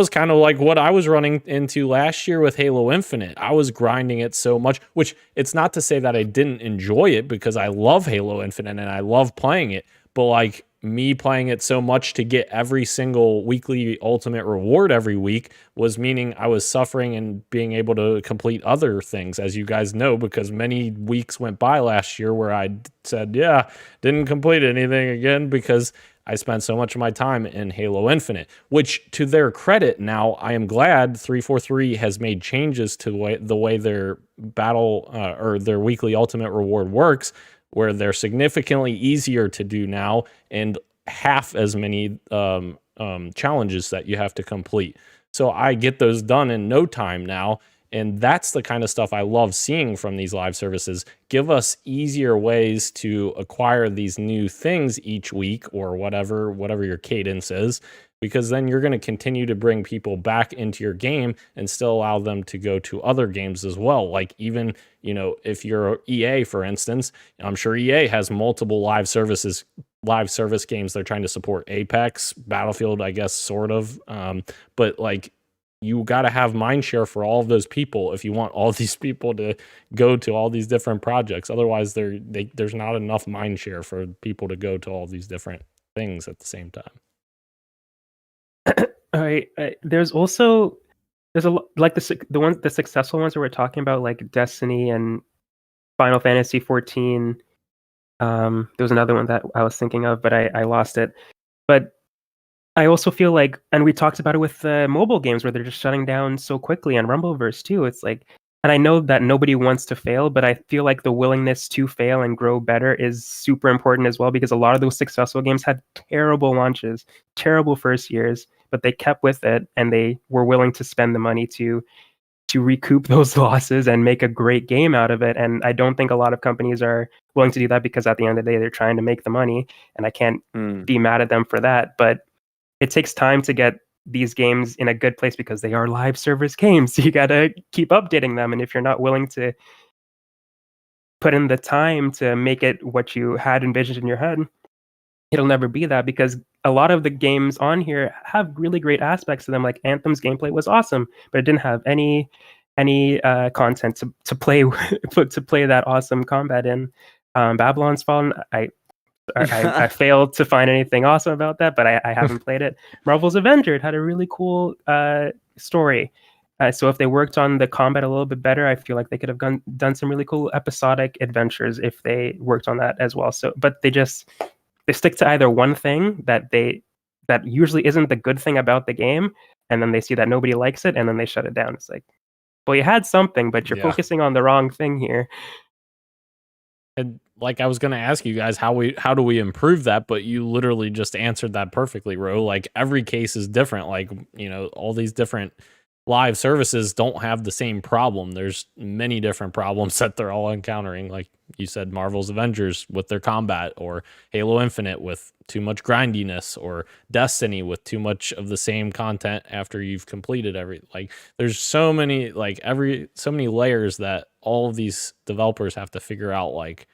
kind of like what I was running into last year with Halo Infinite. I was grinding it so much, which it's not to say that I didn't enjoy it, because I love Halo Infinite and I love playing it, but like, me playing it so much to get every single weekly ultimate reward every week was meaning I was suffering and being able to complete other things, as you guys know, because many weeks went by last year where I said, yeah, didn't complete anything again because I spent so much of my time in Halo Infinite, which, to their credit, now I am glad 343 has made changes to the way their battle or their weekly ultimate reward works, where they're significantly easier to do now and half as many challenges that you have to complete. So I get those done in no time now. And that's the kind of stuff I love seeing from these live services. Give us easier ways to acquire these new things each week, or whatever your cadence is, because then you're going to continue to bring people back into your game and still allow them to go to other games as well. Like, even, if you're EA, for instance, I'm sure EA has multiple live service games they're trying to support. Apex, Battlefield, I guess, sort of. But like, you got to have mindshare for all of those people if you want all these people to go to all these different projects. Otherwise, there's not enough mindshare for people to go to all these different things at the same time. All right. There's a like the successful ones that we're talking about, like Destiny and Final Fantasy 14. There was another one that I was thinking of, but I lost it. But I also feel like, and we talked about it with mobile games where they're just shutting down so quickly, and Rumbleverse too. It's like, and I know that nobody wants to fail, but I feel like the willingness to fail and grow better is super important as well, because a lot of those successful games had terrible launches, terrible first years, but they kept with it, and they were willing to spend the money to recoup those losses and make a great game out of it. And I don't think a lot of companies are willing to do that, because at the end of the day, they're trying to make the money, and I can't be mad at them for that. But it takes time to get these games in a good place, because they are live service games. So you got to keep updating them. And if you're not willing to put in the time to make it what you had envisioned in your head, it'll never be that, because a lot of the games on here have really great aspects to them. Like Anthem's gameplay was awesome, but it didn't have any content to play to play that awesome combat in. Babylon's Fallen, I failed to find anything awesome about that, but I haven't played it. Marvel's Avenger, it had a really cool story. So if they worked on the combat a little bit better, I feel like they could have done some really cool episodic adventures if they worked on that as well. So, but they stick to either one thing that usually isn't the good thing about the game, and then they see that nobody likes it, and then they shut it down. It's like, well, you had something, but you're focusing on the wrong thing here. And like, I was going to ask you guys how do we improve that, but you literally just answered that perfectly, Ro. Like, every case is different. Like, all these different live services don't have the same problem. There's many different problems that they're all encountering. Like you said, Marvel's Avengers with their combat, or Halo Infinite with too much grindiness, or Destiny with too much of the same content after you've completed like, there's so many layers that all of these developers have to figure out, like,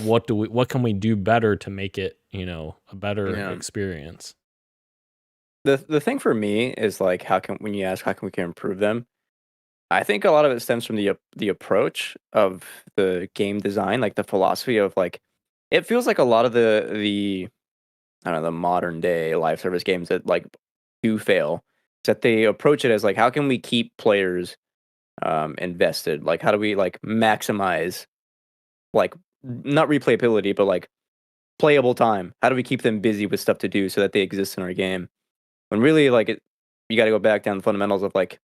what can we do better to make it, a better experience. The thing for me is, like, when you ask how can we improve them, I think a lot of it stems from the approach of the game design, like the philosophy of, like, it feels like a lot of the I don't know, the modern day live service games that, like, do fail is that they approach it as like, how can we keep players invested? Like, how do we like maximize like not replayability, but like playable time? How do we keep them busy with stuff to do so that they exist in our game? When really like you got to go back down to the fundamentals of like,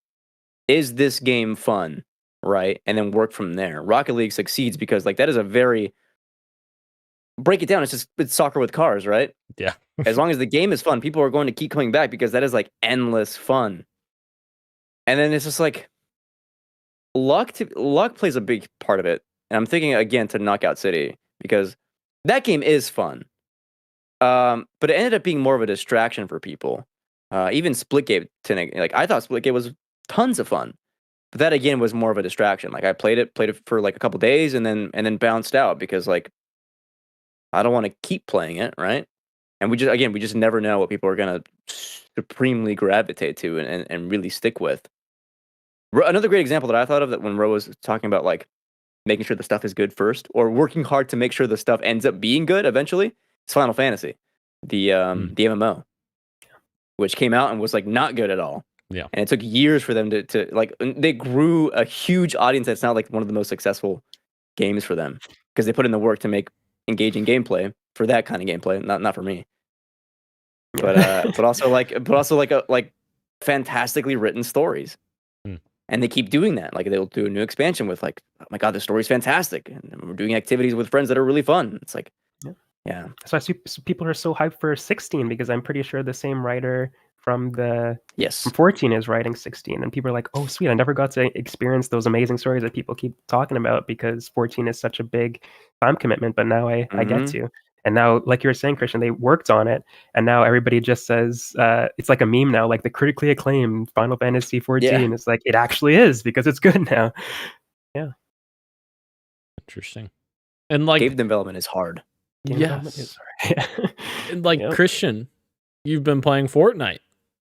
is this game fun, right? And then work from there. Rocket League succeeds because like that is a very break it down. It's soccer with cars, right? Yeah. As long as the game is fun, people are going to keep coming back because that is like endless fun. And then it's just like luck plays a big part of it. And I'm thinking again to Knockout City because that game is fun. But it ended up being more of a distraction for people. Even Splitgate, like I thought Splitgate was tons of fun, but that again was more of a distraction. Like I played it for like a couple days and then bounced out because like I don't want to keep playing it, right? And we just never know what people are gonna supremely gravitate to and really stick with. Another great example that I thought of that when Ro was talking about like making sure the stuff is good first or working hard to make sure the stuff ends up being good eventually, it's Final Fantasy, the MMO, which came out and was like not good at all. Yeah. And it took years for them to like they grew a huge audience that's now like one of the most successful games for them because they put in the work to make engaging gameplay for that kind of gameplay, not for me. But also like fantastically written stories. And they keep doing that. Like they'll do a new expansion with like, oh my god, the story's fantastic, and we're doing activities with friends that are really fun. It's like, yeah. So I see people are so hyped for 16 because I'm pretty sure the same writer from 14 is writing 16, and people are like, oh sweet, I never got to experience those amazing stories that people keep talking about because 14 is such a big time commitment, but now I get to. And now, like you were saying, Christian, they worked on it, and now everybody just says it's like a meme now, like the critically acclaimed Final Fantasy 14. Yeah. It's like it actually is because it's good now. Yeah, interesting. And like game development is hard. Yes. And like Christian, you've been playing Fortnite.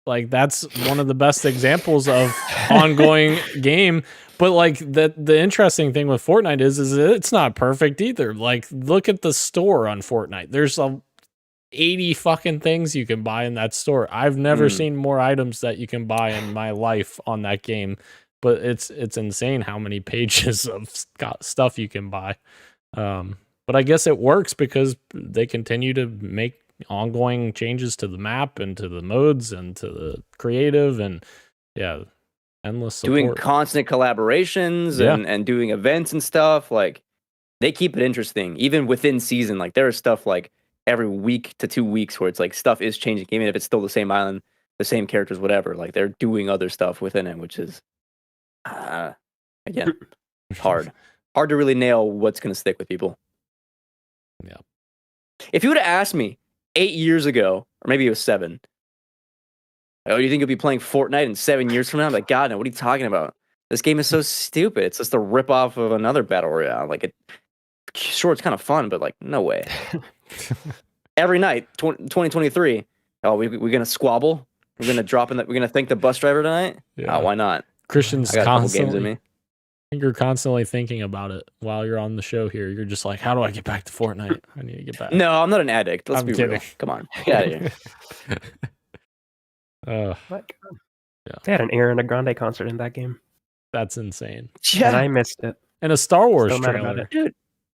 Like that's one of the best examples of ongoing game. But like the interesting thing with Fortnite is it's not perfect either. Like look at the store on Fortnite. There's 80 fucking things you can buy in that store. I've never seen more items that you can buy in my life on that game. But it's insane how many pages of stuff you can buy. But I guess it works because they continue to make ongoing changes to the map and to the modes and to the creative and endless support. Doing constant collaborations and doing events and stuff. Like they keep it interesting even within season. Like there is stuff like every week to 2 weeks where it's like stuff is changing even if it's still the same island, the same characters, whatever. Like they're doing other stuff within it, which is again hard to really nail what's going to stick with people. Yeah. If you would have asked me 8 years ago, or maybe it was 7, oh, you think you'll be playing Fortnite in 7 years from now? I'm like, God, no, what are you talking about? This game is so stupid. It's just a ripoff of another battle royale. Like, sure, it's kind of fun, but like, no way. Every night, 2023, oh, we're going to squabble? We're going to we're going to thank the bus driver tonight? Yeah. Oh, why not? Christian's I got a couple games in me. You're constantly thinking about it while you're on the show here. You're just like, how do I get back to Fortnite? I need to get back. No, I'm not an addict. Let's be kidding. real. Come on. Get out of here. They had an Ariana Grande concert in that game. That's insane. Yeah. And I missed it. And a Star Wars trailer. Dude,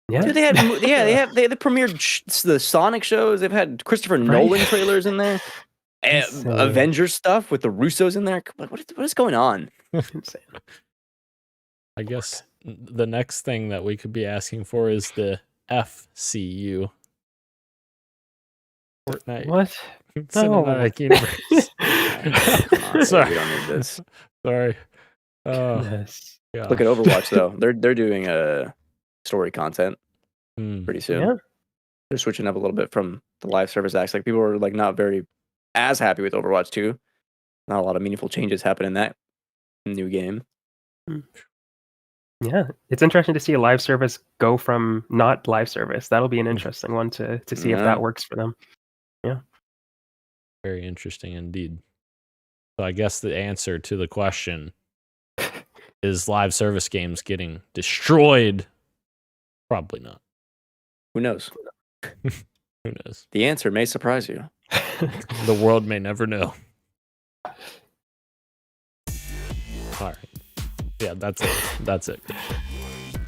they had they premiered the Sonic shows. They've had Christopher Nolan trailers in there. Avengers stuff with the Russos in there. What is going on? Insane. I guess the next thing that we could be asking for is the FCU. Fortnite. What? Cinematic Universe. Sorry. We don't need this. Sorry. Yes. Look at Overwatch though. They're doing story content pretty soon. Yeah. They're switching up a little bit from the live service acts. Like people are like not very as happy with Overwatch 2. Not a lot of meaningful changes happen in that new game. Yeah, it's interesting to see a live service go from not live service. That'll be an interesting one to see if that works for them. Yeah. Very interesting indeed. So I guess the answer to the question is live service games getting destroyed? Probably not. Who knows? Who knows? The answer may surprise you. The world may never know. All right. Yeah, that's it. That's it.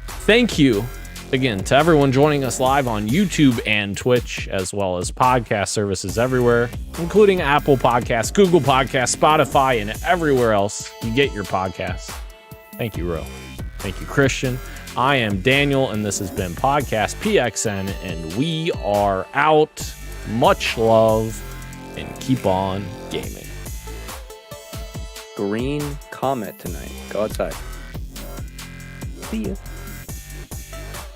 Thank you again to everyone joining us live on YouTube and Twitch, as well as podcast services everywhere, including Apple Podcasts, Google Podcasts, Spotify, and everywhere else you get your podcasts. Thank you, Ro. Thank you, Christian. I am Daniel, and this has been Podcast PXN, and we are out. Much love, and keep on gaming. Green comet tonight. Go outside. See ya.